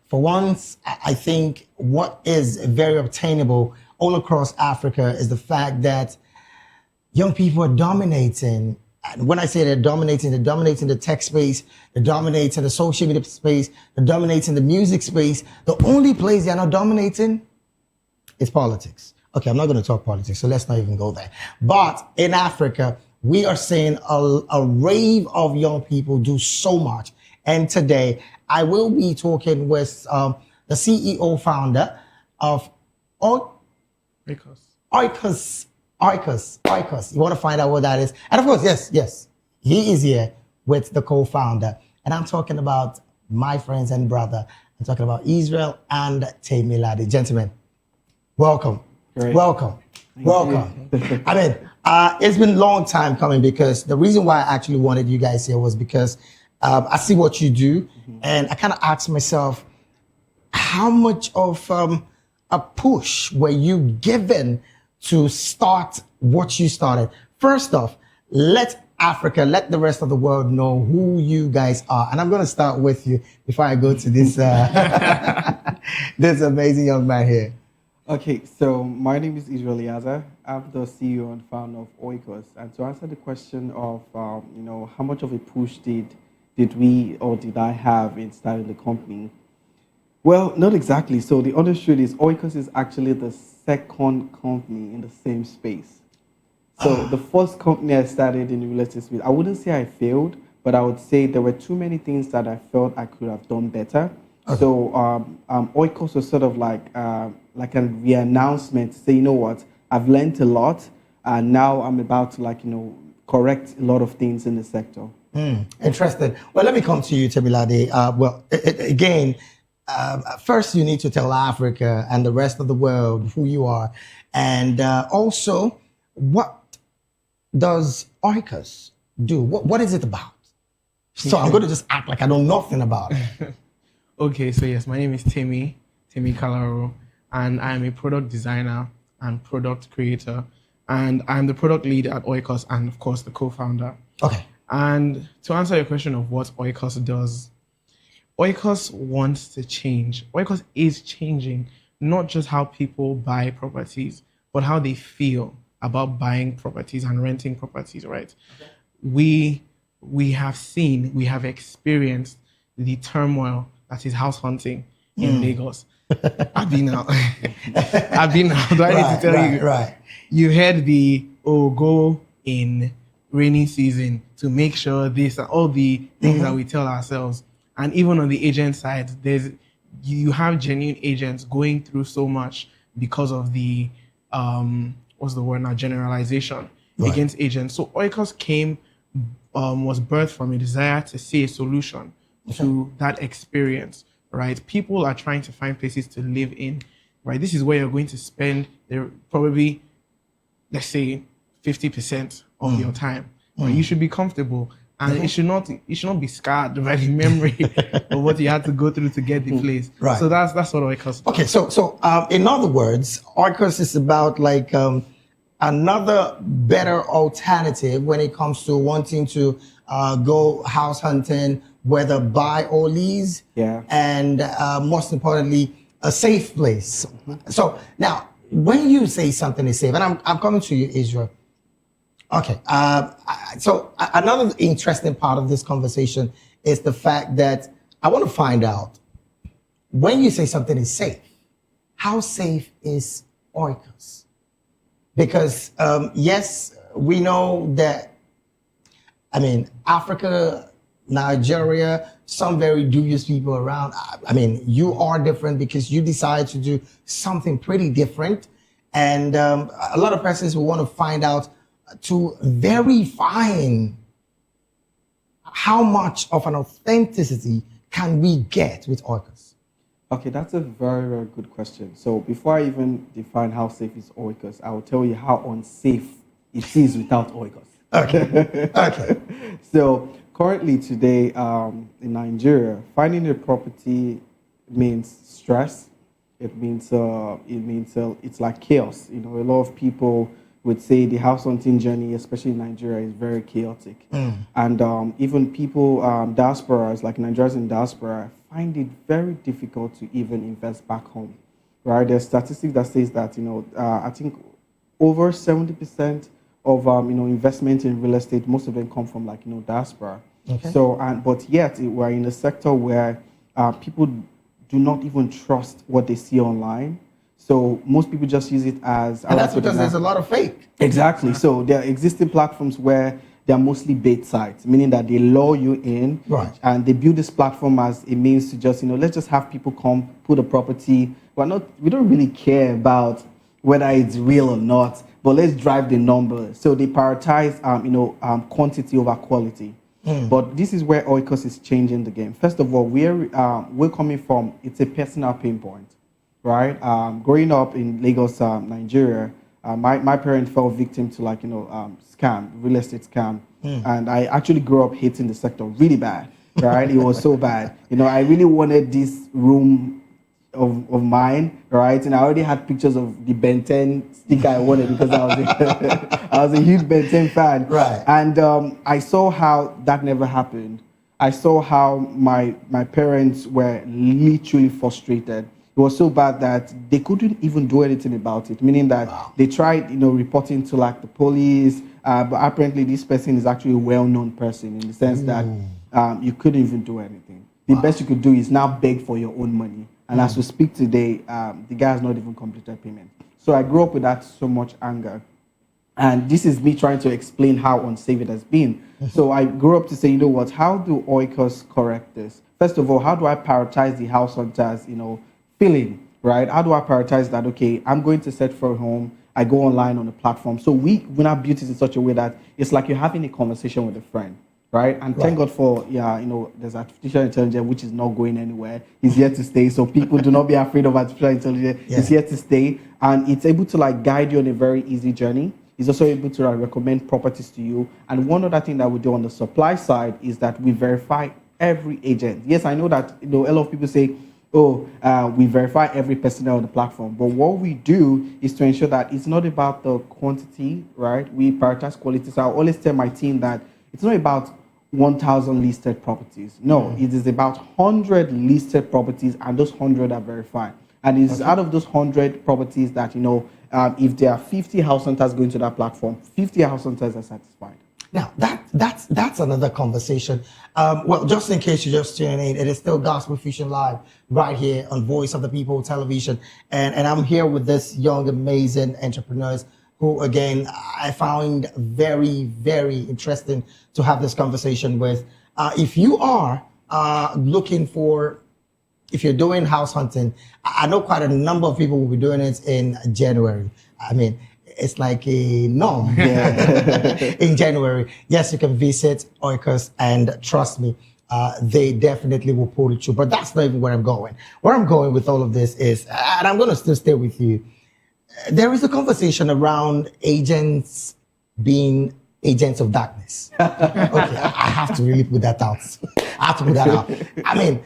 for once, I think what is very obtainable all across Africa is the fact that young people are dominating. And when I say they're dominating the tech space, they're dominating the social media space, they're dominating the music space. The only place they're not dominating is politics. Okay, I'm not going to talk politics, so let's not even go there. But in Africa, we are seeing a rave of young people do so much. And today, I will be talking with the CEO founder of Oikos. You want to find out what that is? And of course, yes, he is here with the co-founder. And I'm talking about my friends and brother. I'm talking about Israel and Temilade. Gentlemen, welcome. Great. Welcome. I mean, it's been a long time coming, because the reason why I actually wanted you guys here was because I see what you do, and I kind of asked myself, how much of a push were you given to start what you started? First off, let the rest of the world know who you guys are. And I'm going to start with you before I go to this, this amazing young man here. Okay, so my name is Israel Liaza. I'm the CEO and founder of Oikos. And to answer the question of, how much of a push did we or did I have in starting the company? Well, not exactly. So the honest truth is Oikos is actually the second company in the same space. So the first company I started in the real estate space, I wouldn't say I failed, but I would say there were too many things that I felt I could have done better. Okay. So Oikos was sort of like a re-announcement to say, you know what, I've learned a lot, and now I'm about to correct a lot of things in the sector. Interesting. Well, let me come to you, Temilade. Again, first you need to tell Africa and the rest of the world who you are, and also what does Oikos do? What is it about? So I'm going to just act like I know nothing about it. Okay, so yes, my name is Temi Kalaro, and I'm a product designer and product creator, and I'm the product lead at Oikos, and of course the co-founder. Okay. And to answer your question of what Oikos does, Oikos wants to change. Oikos is changing not just how people buy properties, but how they feel about buying properties and renting properties, right? Okay. We have seen, we have experienced the turmoil that is house hunting in Lagos. I've been out. Do I need to tell you? Right. You heard go in rainy season to make sure this and all the things that we tell ourselves. And even on the agent side, you have genuine agents going through so much because of the generalization against agents. So Oikos was birthed from a desire to see a solution to that experience, right? People are trying to find places to live in, right? This is where you're going to spend probably, let's say, 50% of your time. Right? You should be comfortable, and it should not be scarred by the memory of what you had to go through to get the place. Right. So that's what Oikos. Okay, so in other words, Oikos is about like another better alternative when it comes to wanting to go house hunting, whether buy or lease, and most importantly, a safe place. So now, when you say something is safe, and I'm coming to you, Israel. Okay, so another interesting part of this conversation is the fact that I want to find out, when you say something is safe, how safe is Oikos? Because yes, we know that, Africa, Nigeria, some very dubious people around. You are different because you decide to do something pretty different. And a lot of persons will want to find out to verify how much of an authenticity can we get with Oikos? Okay, that's a very, very good question. So before I even define how safe is Oikos, I will tell you how unsafe it is without Oikos. Okay. Okay. So currently today in Nigeria, finding a property means stress. It means it's like chaos. A lot of people would say the house hunting journey, especially in Nigeria, is very chaotic. And even people, diasporas, like Nigerians in diaspora, find it very difficult to even invest back home, right? There's statistics that says that, I think over 70% of, investment in real estate, most of them come from diaspora. Okay. So, but yet we're in a sector where people do not even trust what they see online. So most people just use it as... And that's because there's a lot of fake. Exactly. So there are existing platforms where they're mostly bait sites, meaning that they lure you in. Right. And they build this platform as a means to just, let's just have people come, put a property. We don't really care about whether it's real or not, but let's drive the numbers. So they prioritize, quantity over quality. But this is where Oikos is changing the game. First of all, we're coming from, it's a personal pain point, right? Growing up in Lagos, Nigeria, my parents fell victim to scam, real estate scam. And I actually grew up hating the sector really bad, right? It was so bad. I really wanted this room of mine, right? And I already had pictures of the Ben 10 sticker I wanted because I was a huge Ben 10 fan. Right. And I saw how that never happened. I saw how my parents were literally frustrated. It was so bad that they couldn't even do anything about it, meaning that they tried, reporting to the police, but apparently this person is actually a well-known person in the sense that you couldn't even do anything. The best you could do is now beg for your own money. And as we speak today, the guy has not even completed payment. So I grew up with that so much anger. And this is me trying to explain how unsafe it has been. So I grew up to say, how do Oikos correct this? First of all, how do I prioritize the house hunters, feeling, right? How do I prioritize that, okay, I'm going to set for a home, I go online on a platform. So we now built it in such a way that it's like you're having a conversation with a friend. Right? And thank God for, there's artificial intelligence, which is not going anywhere. It's here to stay. So people do not be afraid of artificial intelligence. It's here to stay. And it's able to guide you on a very easy journey. It's also able to recommend properties to you. And one other thing that we do on the supply side is that we verify every agent. Yes, I know that, a lot of people say, we verify every personnel on the platform. But what we do is to ensure that it's not about the quantity, right? We prioritize quality. So I always tell my team that it's not about 1,000 listed properties. No, it is about 100 listed properties, and those 100 are verified. And it's out of those 100 properties that, if there are 50 house hunters going to that platform, 50 house hunters are satisfied. Now, that's another conversation. Well, just in case you just tuned in, it is still Gospel Fusion Live right here on Voice of the People Television. And I'm here with this young, amazing entrepreneurs who, again, I found very, very interesting to have this conversation with. If you are if you're doing house hunting, I know quite a number of people will be doing it in January. I mean, it's like a norm in January. Yes, you can visit Oikos, and trust me, they definitely will pull it through. But that's not even where I'm going. Where I'm going with all of this is, and I'm going to still stay with you, there is a conversation around agents being agents of darkness. Okay, I have to really put that out. I have to put that out. I mean,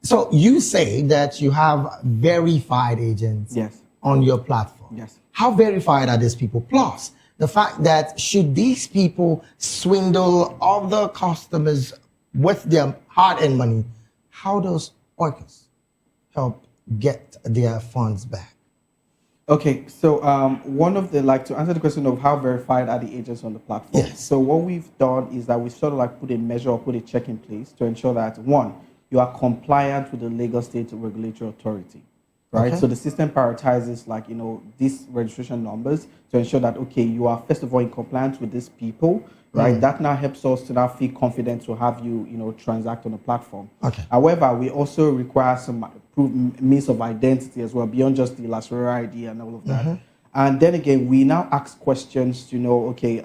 so you say that you have verified agents on your platform. Yes. How verified are these people? Plus, the fact that should these people swindle other customers with their hard-earned money, how does Oikos help get their funds back? Okay, so one of the, to answer the question of how verified are the agents on the platform. Yes. So what we've done is that we sort of put a measure or put a check in place to ensure that, one, you are compliant with the Lagos State Regulatory Authority, right? Okay. So the system prioritizes these registration numbers to ensure that, okay, you are first of all in compliance with these people, right? That now helps us to now feel confident to have you, transact on the platform. Okay. However, we also require some means of identity as well, beyond just the Lasera ID and all of that. And then again, we now ask questions to know, okay,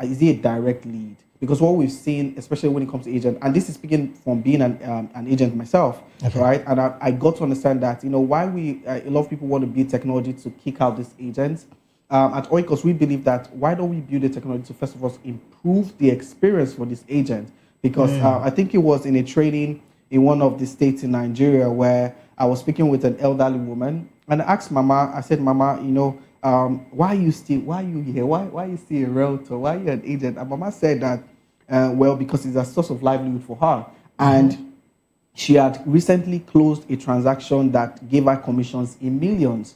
is it a direct lead? Because what we've seen, especially when it comes to agent, and this is speaking from being an agent myself, right? And I got to understand that, why a lot of people want to build technology to kick out these agents. At Oikos, we believe that why don't we build a technology to first of all improve the experience for this agent? Because I think it was in a training in one of the states in Nigeria where I was speaking with an elderly woman, and I asked Mama, I said, Mama, why are you here? Why are you still a realtor? Why are you an agent? And Mama said that, well, because it's a source of livelihood for her. And she had recently closed a transaction that gave her commissions in millions.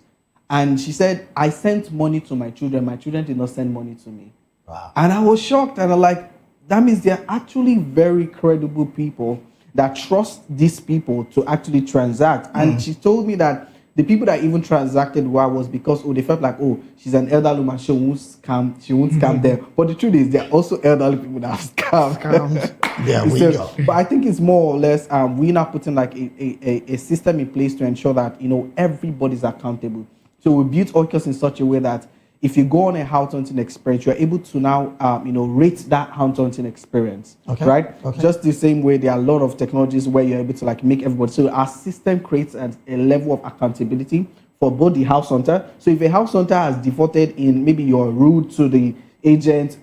And she said, I sent money to my children. My children did not send money to me. Wow. And I was shocked. And I'm like, that means they're actually very credible people that trust these people to actually transact. And she told me that the people that even transacted well was because they felt like, she's an elderly woman, she won't scam them. But the truth is, there are also elderly people that have scammed. There we go. But I think it's more or less we now putting like a system in place to ensure that everybody's accountable. So we built Oikos in such a way that if you go on a house hunting experience, you're able to now rate that house hunting experience. Okay. Right? Okay. Just the same way there are a lot of technologies where you're able to like make everybody. So our system creates a level of accountability for both the house hunter. So if a house hunter has defaulted in maybe you're rude to the agent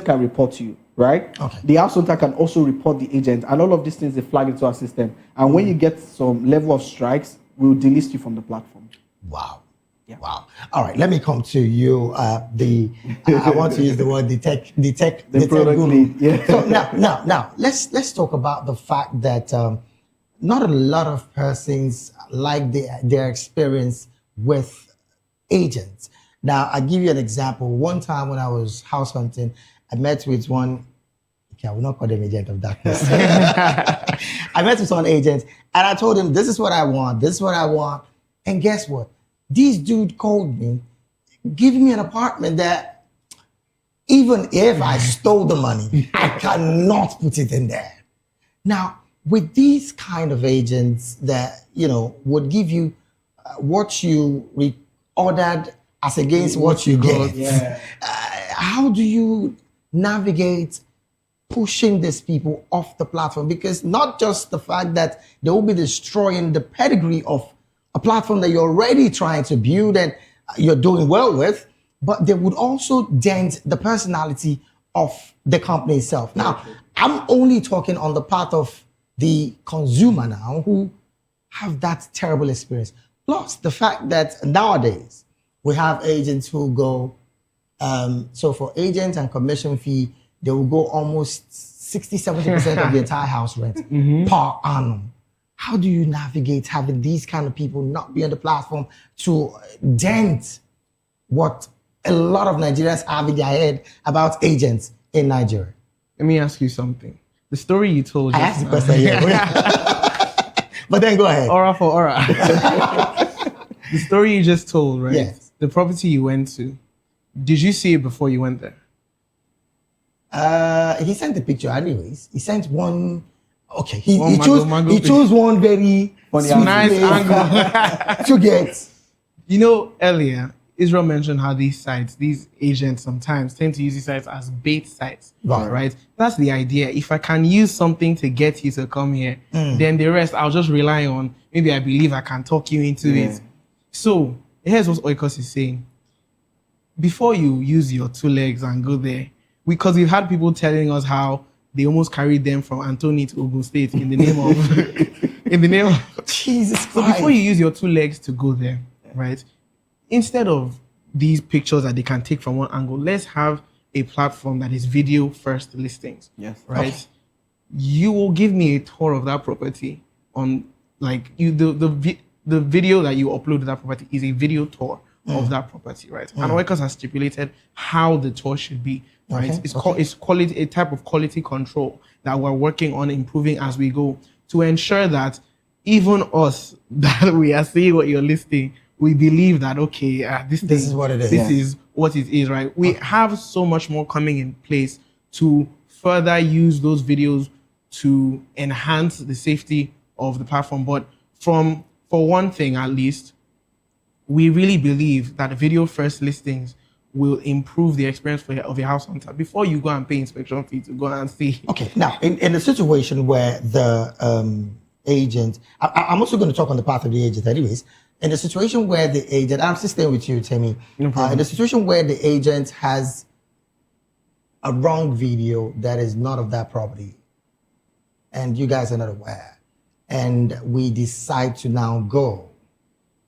can report you. Right? Okay. The house hunter can also report the agent, and all of these things they flag into our system. And when you get some level of strikes, we'll delist you from the platform. Wow. Yeah. Wow. All right. Let me come to you. I want to use the word the tech product guru. lead. Yeah. So now let's talk about the fact that not a lot of persons like their experience with agents. Now I'll give you an example. One time when I was house hunting, I met with one. Okay, I will not call them agent of darkness. I met with one agent and I told him, this is what I want. This is what I want. And guess what? This dude called me, giving me an apartment that even if I stole the money, I cannot put it in there. Now, with these kind of agents that, would give you what you ordered as against what you get, how do you navigate pushing these people off the platform? Because not just the fact that they will be destroying the pedigree of a platform that you're already trying to build and you're doing well with, but they would also dent the personality of the company itself. Now, I'm only talking on the part of the consumer now who have that terrible experience. Plus the fact that nowadays we have agents who go, so for agents and commission fee, they will go almost 60-70% of the entire house rent per annum. How do you navigate having these kind of people not be on the platform to dent what a lot of Nigerians have in their head about agents in Nigeria? Let me ask you something. The story you told. I asked the question, yeah. But then go ahead. Aura for aura. The story you just told, right? Yes. The property you went to, did you see it before you went there? He sent the picture anyways. He sent one. Okay, he chose one very nice angle to get. Earlier, Israel mentioned how these agents sometimes tend to use these sites as bait sites, right? That's the idea. If I can use something to get you to come here, then the rest I'll just rely on. Maybe I believe I can talk you into it. So here's what Oikos is saying. Before you use your 2 legs and go there, because we've had people telling us how they almost carried them from Antony to Ogun State in the name of Jesus Christ. So before you use your 2 legs to go there, right? Instead of these pictures that they can take from one angle, let's have a platform that is video first listings. Yes. Right? Okay. You will give me a tour of that property on the video that you upload to that property is a video tour of that property, right? And Oikos has stipulated how the tour should be. Right, Okay. It's quality, a type of quality control that we're working on improving as we go to ensure that even us that we are seeing what you're listing, we believe that this is what it is. This is what it is, right? We have so much more coming in place to further use those videos to enhance the safety of the platform. But for one thing at least, we really believe that video first listings will improve the experience of your house hunter before you go and pay inspection fee to go and see. Okay, now in a situation where the agent, I'm also going to talk on the part of the agent anyways, in a situation where the agent, I'm still staying with you, Timmy, in a situation where the agent has a wrong video that is not of that property and you guys are not aware and we decide to now go,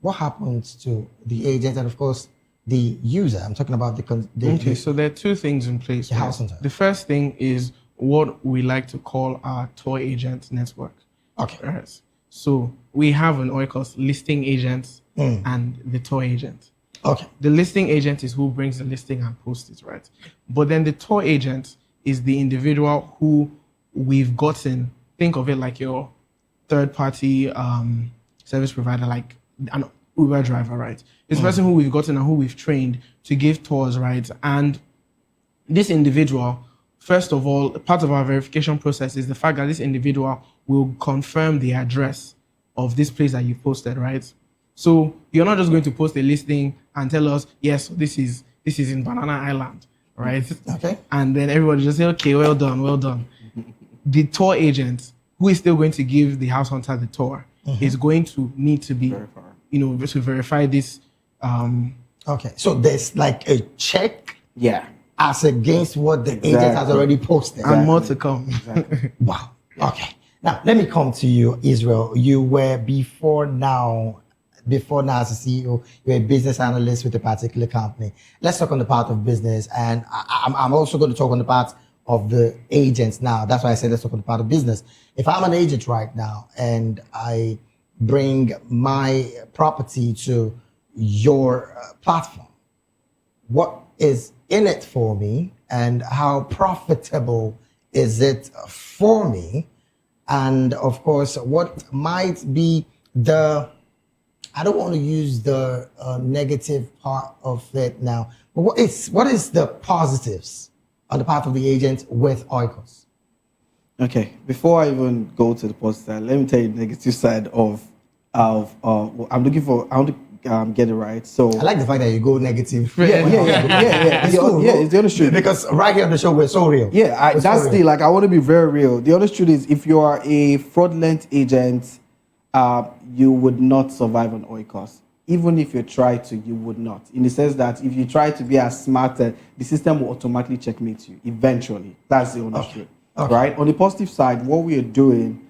what happens to the agent and of course the user. I'm talking about Okay, so there are two things in place. The house hunter. The first thing is what we like to call our tour agent network. Okay. Right. So we have an Oikos listing agent and the tour agent. Okay. The listing agent is who brings the listing and posts it, right? But then the tour agent is the individual who we've gotten. Think of it like your third-party service provider, like an Uber driver, right? This person who we've gotten and who we've trained to give tours, right? And this individual, first of all, part of our verification process is the fact that this individual will confirm the address of this place that you posted, right? So you're not just going to post a listing and tell us, yes, this is in Banana Island, right? Okay. And then everybody just say, okay, well done, well done. The tour agent, who is still going to give the house hunter the tour, is going to need to be, to verify this. Okay, so there's like a check. Yeah. As against what the agent has already posted. And more to come. Wow. Okay. Now let me come to you, Israel. You were before now as a CEO, you were a business analyst with a particular company. Let's talk on the part of business, and I'm also going to talk on the part of the agents now. That's why I said let's talk on the part of business. If I'm an agent right now and I bring my property to your platform, what is in it for me and how profitable is it for me? And of course, what might be I don't want to use the negative part of it now, but what is the positives on the part of the agent with Oikos? Okay, before I even go to the positive side, let me tell you the negative side of I want to get it right. So I like the fact that you go negative. Yeah. It's cool, it's the honest truth. Because right here on the show we're so real. Yeah, I want to be very real. The honest truth is, if you are a fraudulent agent, you would not survive on Oikos. Even if you try to, you would not. In the sense that if you try to be as smart, the system will automatically checkmate you eventually. That's the honest truth. Okay. Right? On the positive side, what we are doing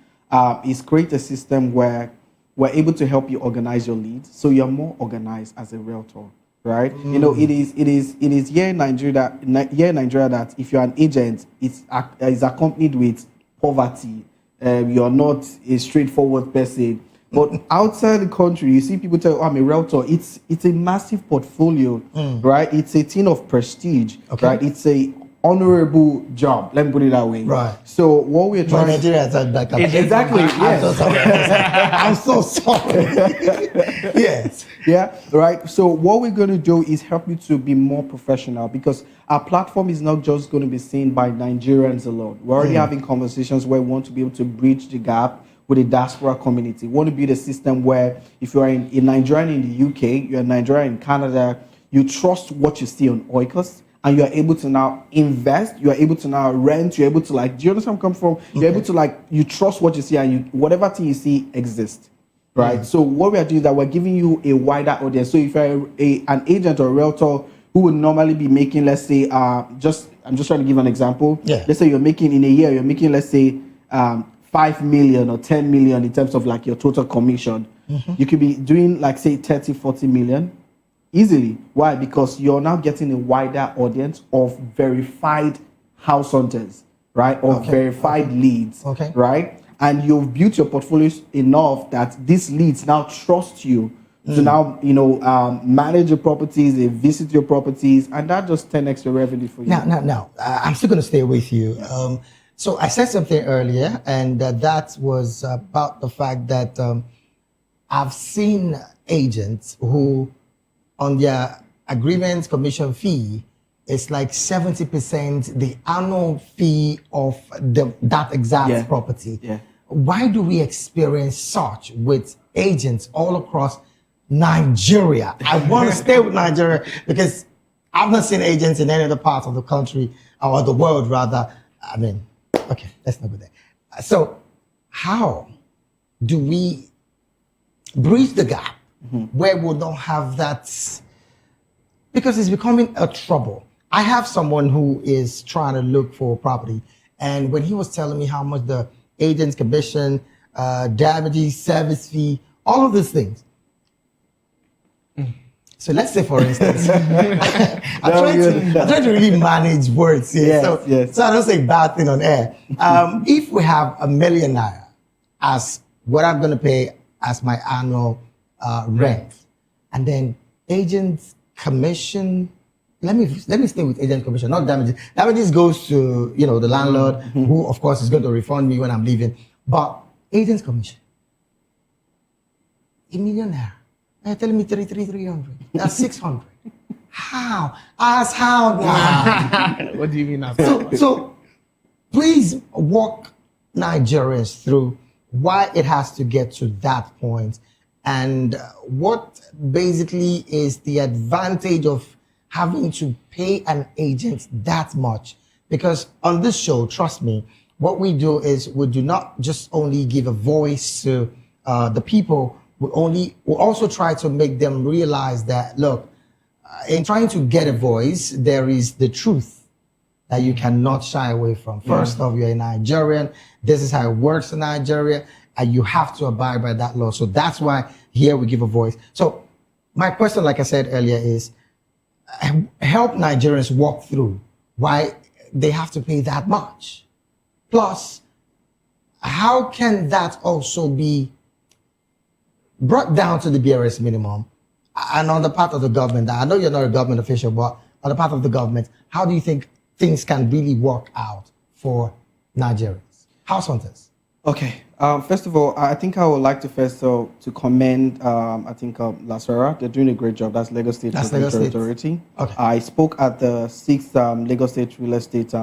is create a system where we're able to help you organize your leads, so you're more organized as a realtor, right? You know, it is here in Nigeria that if you're an agent, it's accompanied with poverty. You're not a straightforward person. But outside the country, you see people tell, I'm a realtor. It's a massive portfolio, right? It's a thing of prestige, right? It's a honorable job. Let me put it that way. Right. So what we're trying Nigeria is like exactly. I'm so sorry. Yes. Yeah. Right. So what we're going to do is help you to be more professional, because our platform is not just going to be seen by Nigerians alone. We're already having conversations where we want to be able to bridge the gap with the diaspora community. We want to build a system where if you are a Nigerian in the UK, you're a Nigerian in Canada, you trust what you see on Oikos, and you're able to now invest, you're able to now rent, you're able to do you understand where I'm coming from? You're able to you trust what you see, and whatever thing you see exists, right? So what we are doing is that we're giving you a wider audience. So if you're an agent or a realtor who would normally be making, let's say, I'm just trying to give an example. Yeah. Let's say you're making, in a year, you're making, let's say, 5 million or 10 million in terms of your total commission. You could be doing say 30, 40 million. Easily. Why? Because you're now getting a wider audience of verified house hunters, right? Or verified leads, right? And you've built your portfolios enough that these leads now trust you to now, manage your properties, they visit your properties, and that just 10x your revenue for you. Now, I'm still going to stay with you. So I said something earlier, and that was about the fact that I've seen agents who, on their agreement commission fee, it's like 70% the annual fee of that exact property. Yeah. Why do we experience such with agents all across Nigeria? I want to stay with Nigeria because I've not seen agents in any other part of the country or the world rather. I mean, okay, let's not go there. So how do we bridge the gap where we don't have that? Because it's becoming a trouble. I have someone who is trying to look for property, and when he was telling me how much the agent's commission, damages, service fee, all of these things, So let's say, for instance, I'm trying to really manage words here. So I don't say bad thing on air. If we have $1 million as what I'm going to pay as my annual rent, and then agent's commission, let me stay with agent commission, not damages. Damages goes to the landlord, who of course is going to refund me when I'm leaving. But agent's commission, $1 million. They're telling me 300. That's 600. How? As how now? What do you mean? So please walk Nigerians through why it has to get to that point, and what basically is the advantage of having to pay an agent that much. Because on this show, trust me, what we do is we do not just only give a voice to the people. We also try to make them realize that, look, in trying to get a voice, there is the truth that you cannot shy away from. First off, you're a Nigerian. This is how it works in Nigeria, and you have to abide by that law. So that's why here we give a voice. So my question, like I said earlier, is help Nigerians walk through why they have to pay that much. Plus, how can that also be brought down to the BRS minimum? And on the part of the government, I know you're not a government official, but on the part of the government, how do you think things can really work out for Nigerians? House hunters. Okay. First of all, I think I would like to first to commend, Lasera. They're doing a great job. That's Lagos State Regulatory Authority. Okay. I spoke at the 6th Lagos State Real Estate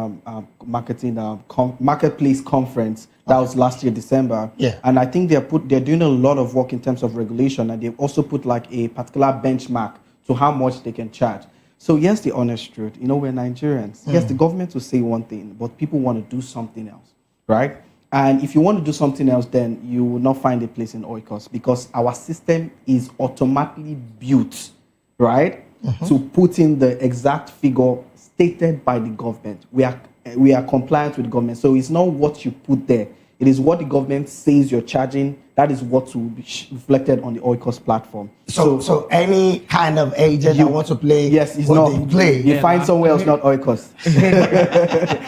Marketplace Conference. That was last year, December. Yeah. And I think they're doing a lot of work in terms of regulation, and they've also put like a particular benchmark to how much they can charge. So yes, the honest truth, we're Nigerians. Yes, the government will say one thing, but people want to do something else, right? And if you want to do something else, then you will not find a place in Oikos, because our system is automatically built, right, to put in the exact figure stated by the government. We are compliant with the government. So it's not what you put there. It is what the government says you're charging. That is what will be reflected on the Oikos platform. So any kind of agent that wants to play, yes, it's what not they play. You find somewhere else, not Oikos.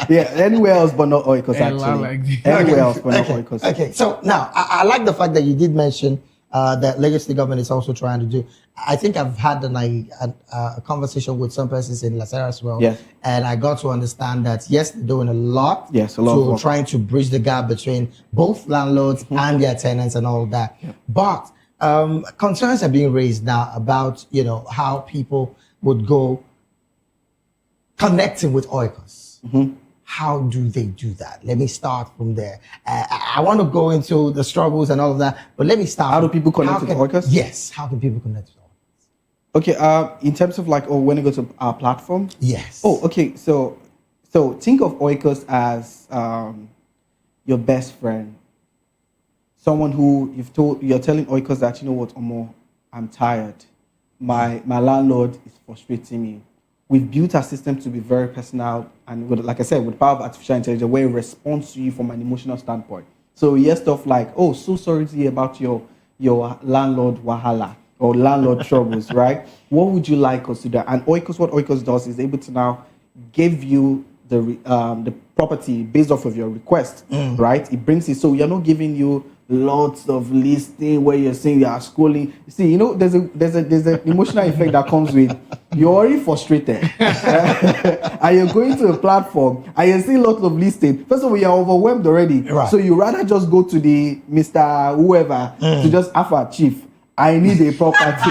Yeah, anywhere else but not Oikos, actually. Anywhere else but not Oikos. Okay, so now I like the fact that you did mention that Lagos State government is also trying to do. I think I've had a conversation with some persons in Lasera as well. Yes. And I got to understand that, yes, they're doing a lot. Yes, a lot of work. Trying to bridge the gap between both landlords and their tenants and all that. Yep. But concerns are being raised now about, how people would go connecting with Oikos. How do they do that? Let me start from there. I want to go into the struggles and all of that, but let me start. How do people connect with Oikos? Yes. How can people connect with Oikos? Okay. In terms of when you go to our platform. Yes. Oh, okay. So think of Oikos as your best friend. Someone who you're telling Oikos that, you know what, Omo, I'm tired. My landlord is frustrating me. We've built our system to be very personal, and like I said, with the power of artificial intelligence, where it responds to you from an emotional standpoint. So you hear stuff like, "Oh, so sorry to hear about your landlord wahala or landlord troubles," right? What would you like us to do? And what Oikos does is able to now give you the property based off of your request, right? It brings it, so you're not giving you lots of listing where you're saying you are scrolling. See, there's an emotional effect that comes with you're already frustrated and you're going to a platform and you're seeing lots of listing. First of all, you're overwhelmed already. Right. So you rather just go to the Mr. Whoever to just Alpha Chief. I need a property.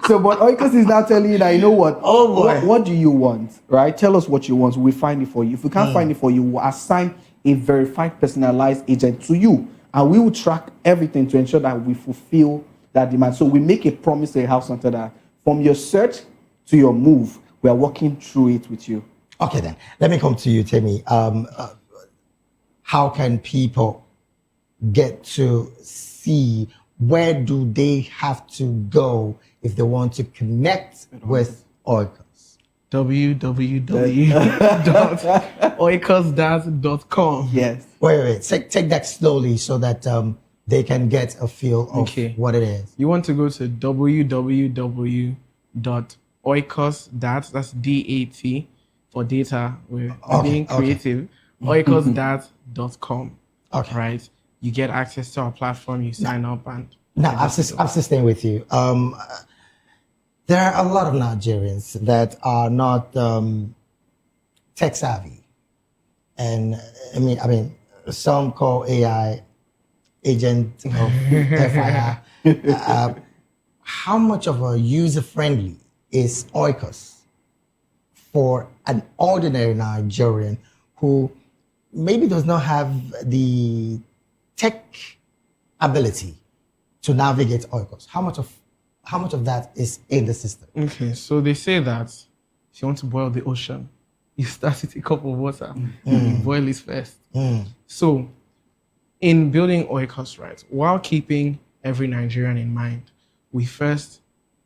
So, but Oikos is now telling you that, you know what? Oh boy. What do you want? Right? Tell us what you want. We'll find it for you. If we can't find it for you, we'll assign a verified, personalized agent to you. And we will track everything to ensure that we fulfill that demand. So we make a promise to a house hunter that from your search to your move, we are working through it with you. Okay, then. Let me come to you, Timmy. How can people get to see, where do they have to go if they want to connect with Oikos? www.oikos.com. Yes. Wait. Take that slowly so that they can get a feel of what it is. You want to go to www.oikos.com. oikos.dat, that's DAT for data. We're being okay. creative. Oikos.com. Okay. Right? You get access to our platform, you sign up and Now, I'm still staying with you. There are a lot of Nigerians that are not tech savvy, and I mean, some call AI agent of FIR. How much of a user friendly is Oikos for an ordinary Nigerian who maybe does not have the tech ability to navigate Oikos? How much of that is in the system? Okay, so they say that if you want to boil the ocean, you start with a cup of water. You boil it first. So in building Oikos, right, while keeping every Nigerian in mind, we first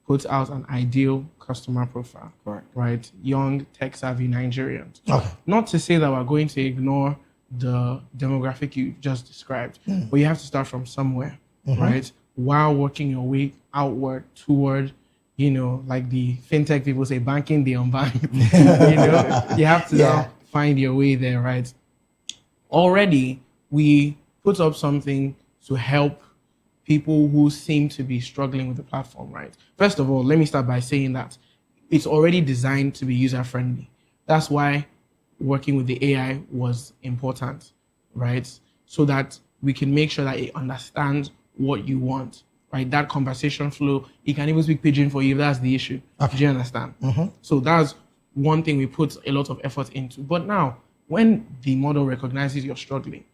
put out an ideal customer profile. Correct. Right? Young, tech-savvy Nigerians. Okay. Not to say that we're going to ignore the demographic you just described, but you have to start from somewhere, right? While working your way outward toward, like the fintech people say, banking the unbanked. You have to now find your way there, right? Already, we put up something to help people who seem to be struggling with the platform, right? First of all, let me start by saying that it's already designed to be user-friendly. That's why working with the AI was important, right? So that we can make sure that it understands what you want, right? That conversation flow, it can even speak pidgin for you if that's the issue. Okay. Do you understand? So that's one thing we put a lot of effort into. But now, when the model recognizes you're struggling,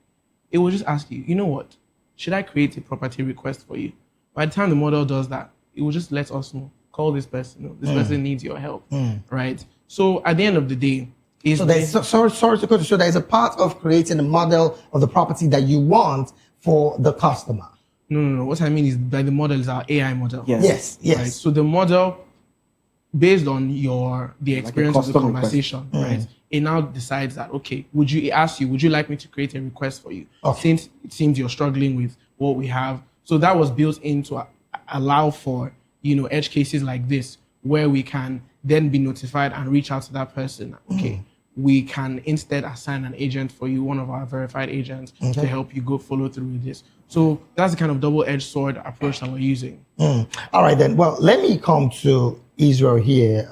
it will just ask you, you know what? Should I create a property request for you? By the time the model does that, it will just let us know, call this person, this person needs your help, right? So at the end of the day, sorry to cut you short, there's a part of creating a model of the property that you want for the customer. No. What I mean is that the model is our AI model. Yes. Right? So the model, based on the experience of the conversation, right? It now decides that, okay, would you like me to create a request for you? Okay. Since it seems you're struggling with what we have. So that was built in to allow for, edge cases like this, where we can then be notified and reach out to that person. Okay, we can instead assign an agent for you, one of our verified agents, to help you go follow through with this. So that's the kind of double-edged sword approach that we're using. All right, then. Well, let me come to Israel here.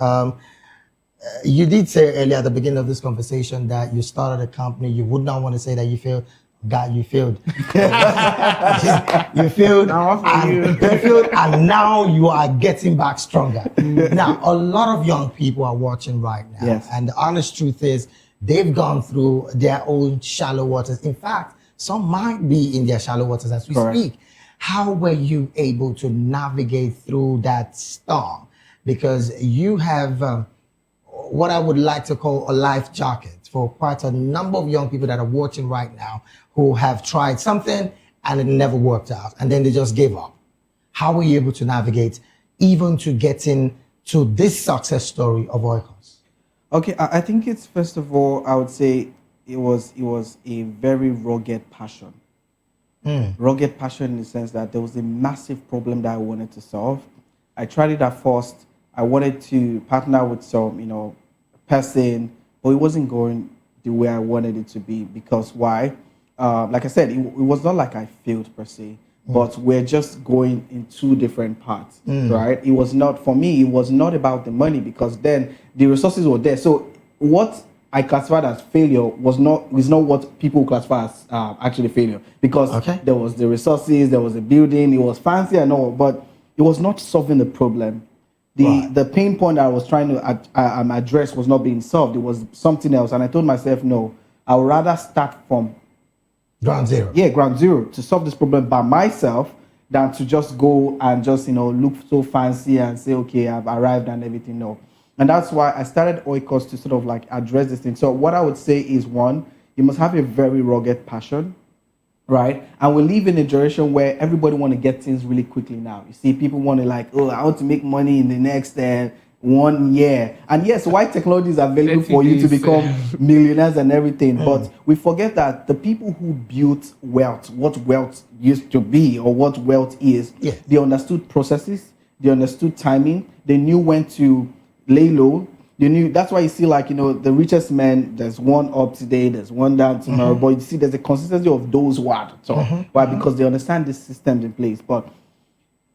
You did say earlier at the beginning of this conversation that you started a company. You would not want to say that you failed. God, you failed. You failed, and now you are getting back stronger. Now, a lot of young people are watching right now. Yes. And the honest truth is they've gone through their own shallow waters. In fact, some might be in their shallow waters as we speak. How were you able to navigate through that storm? Because you have what I would like to call a life jacket for quite a number of young people that are watching right now who have tried something and it never worked out and then they just gave up. How were you able to navigate even to getting to this success story of Oikos? Okay, I think it's, first of all, I would say it was a very rugged passion. Rugged passion in the sense that there was a massive problem that I wanted to solve. I tried it at first. I wanted to partner with some, person, but it wasn't going the way I wanted it to be. Because why? Like I said, it was not like I failed per se, but we're just going in two different paths, right? It was not, for me, it was not about the money, because then the resources were there. So what I classified as failure was not what people classify as actually failure, because there was the resources, there was the building, it was fancy and all, but it was not solving the problem. The pain point I was trying to address was not being solved. It was something else. And I told myself, no, I would rather start from ground zero. Yeah, ground zero, to solve this problem by myself than to just go and just, look so fancy and say, okay, I've arrived and everything. No. And that's why I started Oikos to sort of like address this thing. So what I would say is, one, you must have a very rugged passion. Right? And we live in a generation where everybody want to get things really quickly now. You see, people want to I want to make money in the next 1 year. And yes, white technology is available for you to become millionaires and everything. But we forget that the people who built wealth, what wealth used to be or what wealth is, they understood processes, They understood timing. They knew when to lay low. They knew. That's why you see, like, the richest men. There's one up today. There's one down tomorrow. But you see, there's a consistency of those who are at the top. Why? Because they understand the systems in place. But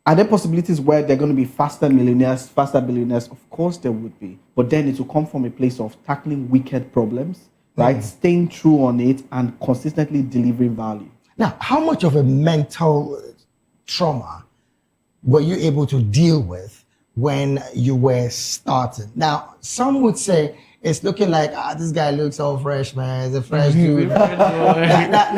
are there possibilities where they're going to be faster millionaires, faster billionaires? Of course there would be. But then it will come from a place of tackling wicked problems, right? Staying true on it and consistently delivering value. Now, how much of a mental trauma were you able to deal with when you were starting? Now, some would say it's looking like, this guy looks all fresh, man. He's a fresh dude. That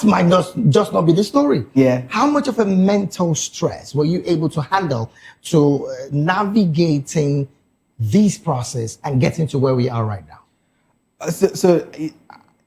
might just not be the story. Yeah. How much of a mental stress were you able to handle to navigating this process and getting to where we are right now?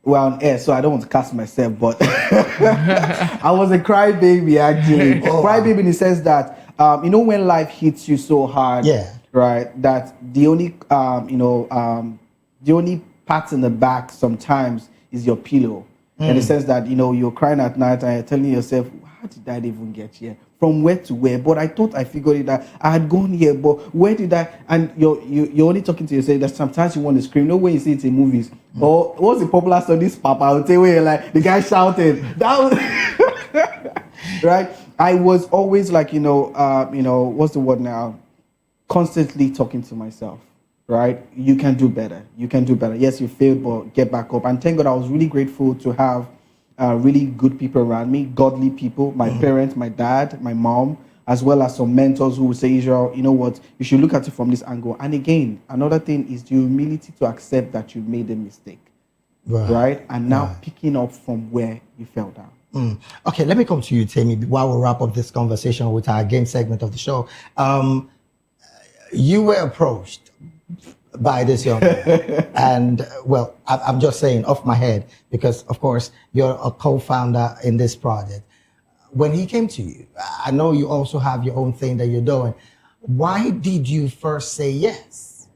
We're on air, so I don't want to cast myself, but I was a crybaby, actually. Crybaby in the sense that, when life hits you so hard, right, that the only, the only part in the back sometimes is your pillow. In the sense that, you're crying at night and you're telling yourself, how did I even get here? From where to where? But I thought I figured it out. I had gone here, but where did I? And you're only talking to yourself that sometimes you want to scream. No way you see it in movies. Or what's the popular song? This Papa, I would say, where like the guy shouted. That was right. I was always like, what's the word now? Constantly talking to myself. Right? You can do better. You can do better. Yes, you failed, but get back up. And thank God, I was really grateful to have really good people around me, godly people, my parents, my dad, my mom, as well as some mentors who would say, Israel, you know what, you should look at it from this angle. And again, another thing is the humility to accept that you made a mistake, right? And now picking up from where you fell down. Okay, let me come to you, Tammy, while we wrap up this conversation with our game segment of the show. You were approached by this young man. And well, I'm just saying off my head, because of course you're a co-founder in this project. When he came to you, I know you also have your own thing that you're doing. Why did you first say yes?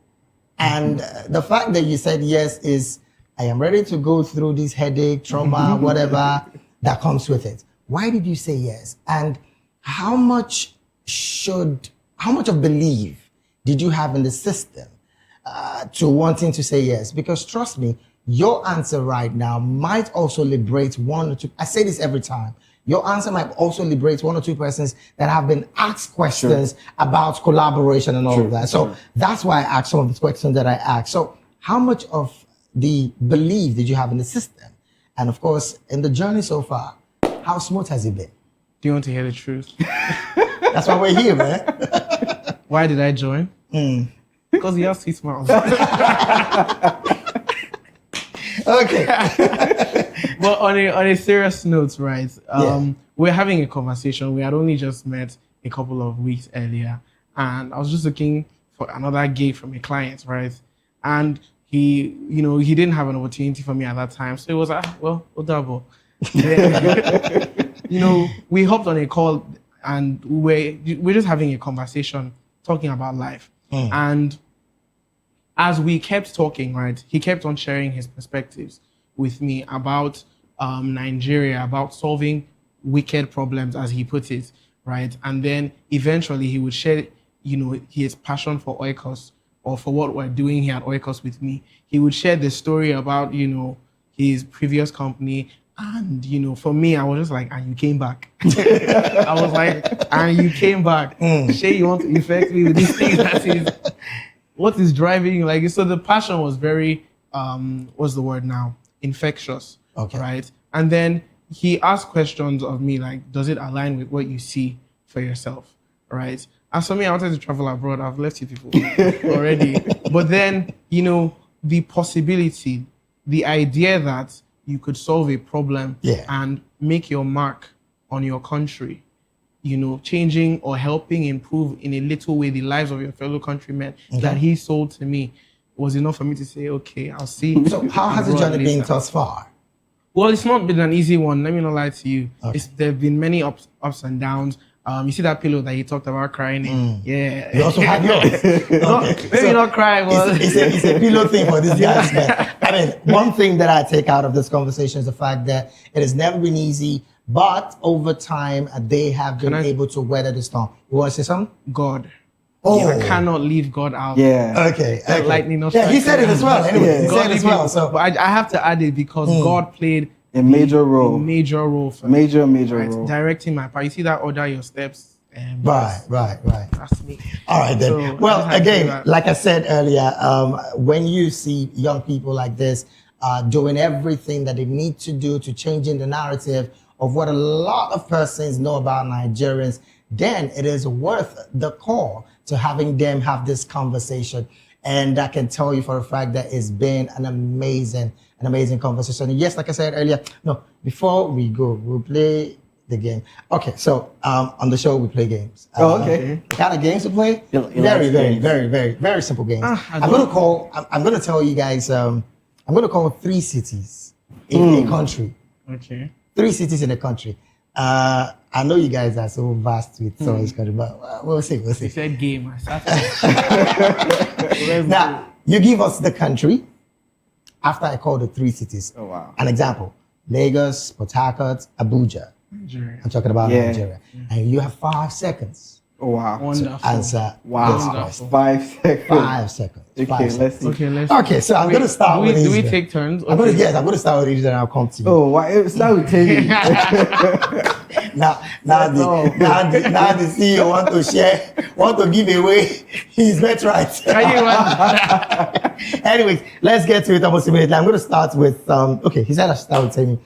And the fact that you said yes is, I am ready to go through this headache, trauma, whatever that comes with it. Why did you say yes? And how much of belief did you have in the system to wanting to say yes? Because trust me, your answer right now might also liberate one or two. I say this every time. Your answer might also liberate one or two persons that have been asked questions about collaboration and all of that. So that's why I asked some of the questions that I asked. So how much of the belief did you have in the system? And of course, in the journey so far, how smooth has it been? Do you want to hear the truth? That's why we're here, man. Why did I join? Because he has 6 miles. Okay. But on a serious note, right? We're having a conversation. We had only just met a couple of weeks earlier, and I was just looking for another gig from a client, right? And he didn't have an opportunity for me at that time, so it was we'll double. We hopped on a call, and we're just having a conversation, talking about life. And as we kept talking, right, he kept on sharing his perspectives with me about Nigeria, about solving wicked problems, as he put it, right? And then eventually he would share, his passion for Oikos, or for what we're doing here at Oikos with me. He would share the story about, his previous company. And, for me, I was just like, and you came back. I was like, and you came back. Shay, you want to infect me with these things? What is driving? So the passion was very, what's the word now? Infectious. Okay. Right? And then he asked questions of me, like, does it align with what you see for yourself? Right? As for me, I wanted to travel abroad. I've left you people already. But then, the possibility, the idea that you could solve a problem and make your mark on your country, changing or helping improve in a little way the lives of your fellow countrymen that he sold to me, was enough for me to say, okay, I'll see. So how has the journey been thus far? Well, it's not been an easy one. Let me not lie to you. Okay. There have been many ups and downs. You see that pillow that he talked about crying in? Yeah. You also have yours. Maybe not cry, but it's a pillow thing for this guy. I mean, one thing that I take out of this conversation is the fact that it has never been easy, but over time they have been able to weather the storm. You want to say something? God. Oh. I cannot leave God out. Okay. Lightning not Yeah, he said it as well. Anyway, he God said it as well. So, but I have to add it because God played a major role. A major role for me. Major right? role. Directing my part. You see that order your steps. Right. That's me. All right then. So, Well, I just had to do again, that. like I said earlier, when you see young people like this doing everything that they need to do to changing the narrative of what a lot of persons know about Nigerians, then it is worth the call to having them have this conversation. And I can tell you for a fact that it's been an amazing conversation. And yes, like I said earlier, no, before we go, we'll play the game. Okay, so on the show we play games. Okay. The kind of games we play? Very simple games. I'm gonna tell you guys. I'm gonna call 3 cities in a country. Okay. 3 cities in a country. I know you guys are so vast with some of this country, but we'll see. You said game. I Now you give us the country after I call the 3 cities. Oh wow. An example: Lagos, Port Harcourt, Abuja. Nigeria. I'm talking about Nigeria. And you have 5 seconds. Oh wow. Wonderful. To answer. Wow. this question. 5 seconds. 5 seconds. Okay, 5 seconds. let's see. Okay, so I'm going to start with Do we Israel. take turns? I'm going to start with Israel and I'll come to you. Oh, why? Start with Tammy. Now the CEO want to give away his birthright. Anyways, let's get to it almost immediately. I'm going to start with, okay, he said I should start with Tammy.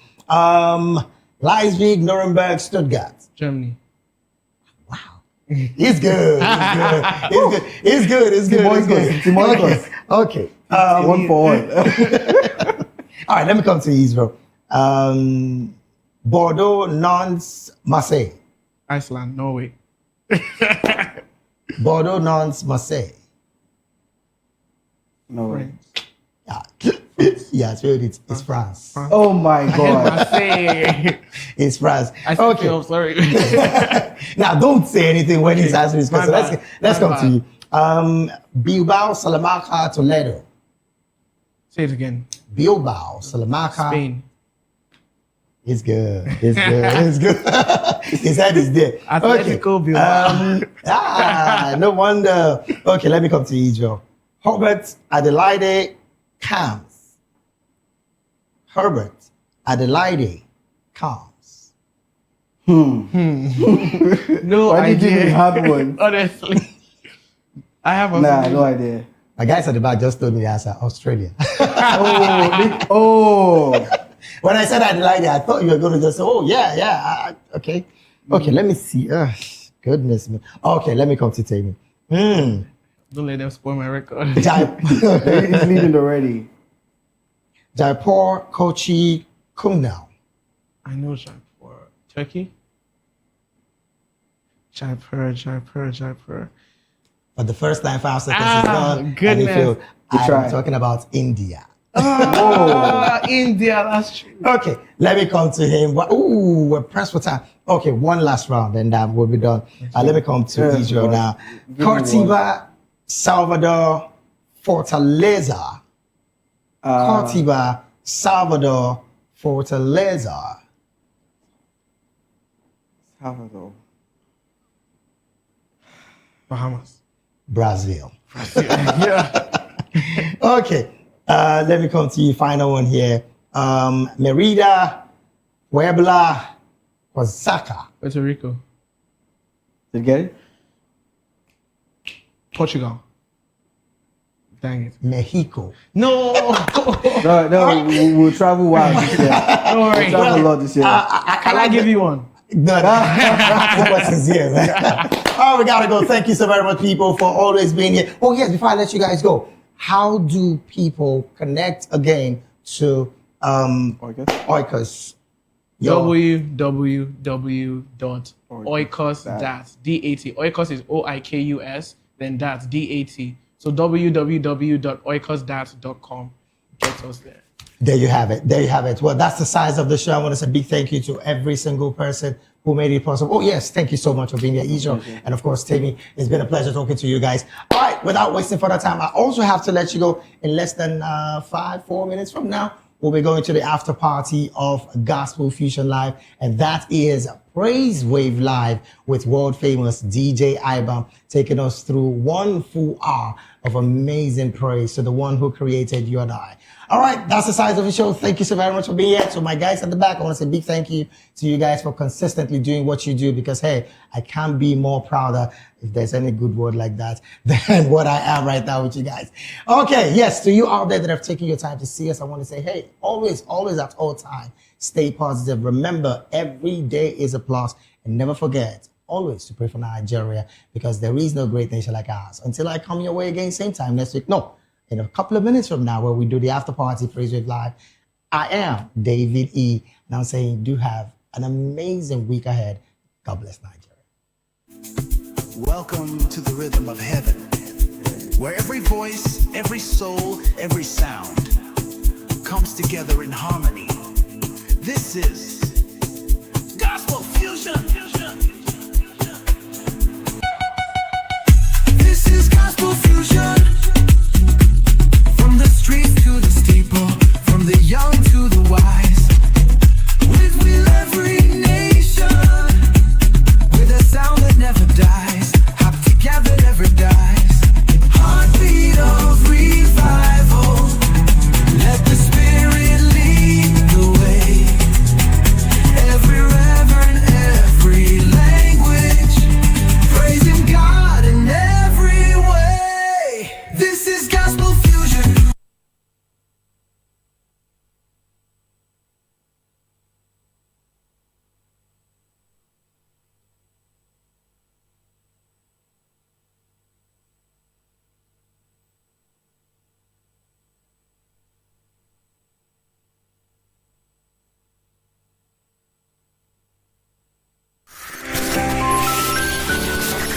Leipzig, Nuremberg, Stuttgart. Germany. He's good. He's good. Okay. 1 for 1. All right, let me come to Israel. Bordeaux, Nantes, Marseille. Iceland, Norway. Bordeaux, Nantes, Marseille. No way. Yeah, it's France. Oh my God. It's France. I said okay. Sorry. Now, don't say anything when he's answering this question. Let's come to you. Bilbao, Salamanca, Toledo. Say it again. Bilbao, Salamanca. Spain. It's good. His head is there. Atletico Bilbao. No wonder. Okay, let me come to Israel. Herbert, Adelaide, Cams. Herbert, Adelaide, Cams. No Why idea. did you give me hard one? Honestly. I have no idea. My guys at the back just told me the answer. Australia. When I said Adelaide, I thought you were going to just say, oh, yeah. Okay, let me see. Goodness me. Okay, let me come to Tammy. Don't let them spoil my record. He's leaving already. Jaipur, Kochi, Kumnal. I know Jaipur. Turkey? Jaipur. But the first time 5 seconds is gone. Goodness. I'm talking about India. India, that's true. Okay, let me come to him. Ooh, we're pressed for time. Okay, one last round and we'll be done. Let me come to Israel now. Cortiba, Salvador, Fortaleza. Cortiba, Salvador, Fortaleza. Salvador. Bahamas. Brazil. Yeah. Okay, let me come to you. Final one here. Merida, Puebla, Oaxaca. Puerto Rico. Did you get it? Portugal. Dang it. Mexico. No. No, we'll travel wild this year. Don't worry. We'll travel a lot this year. Can I give you one? No, questions here, man. Oh, we gotta go. Thank you so very much, people, for always being here. Oh, yes, before I let you guys go, how do people connect again to Oikos? www.oikos.dat. Oikos is OIKUS, then dat, DAT. So www.oikosdat.com. Get us there. There you have it. Well, that's the size of the show. I want to say a big thank you to every single person who made it possible. Oh, yes. Thank you so much for being here, Israel. And of course, Tammy, it's been a pleasure talking to you guys. All right. Without wasting further time, I also have to let you go in less than 4 minutes from now. we'll be going to the after party of Gospel Fusion Live, and that is Praise Wave Live with world famous DJ Ibam taking us through 1 full hour of amazing praise to the one who created you and I. All right, that's the size of the show. Thank you so very much for being here. So my guys at the back, I want to say a big thank you to you guys for consistently doing what you do, because hey, I can't be more prouder, if there's any good word like that, than what I am right now with you guys. Okay, yes, to you out there that have taken your time to see us, I want to say, hey, always at all time, stay positive. Remember, every day is a plus, and never forget always to pray for Nigeria, because there is no great nation like ours. Until I come your way again, same time next week. No, in a couple of minutes from now, where we do the after party Praise Wave Live, I am David E. And I'm saying, do have an amazing week ahead. God bless Nigeria. Welcome to the rhythm of heaven, where every voice, every soul, every sound comes together in harmony. This is Gospel Fusion.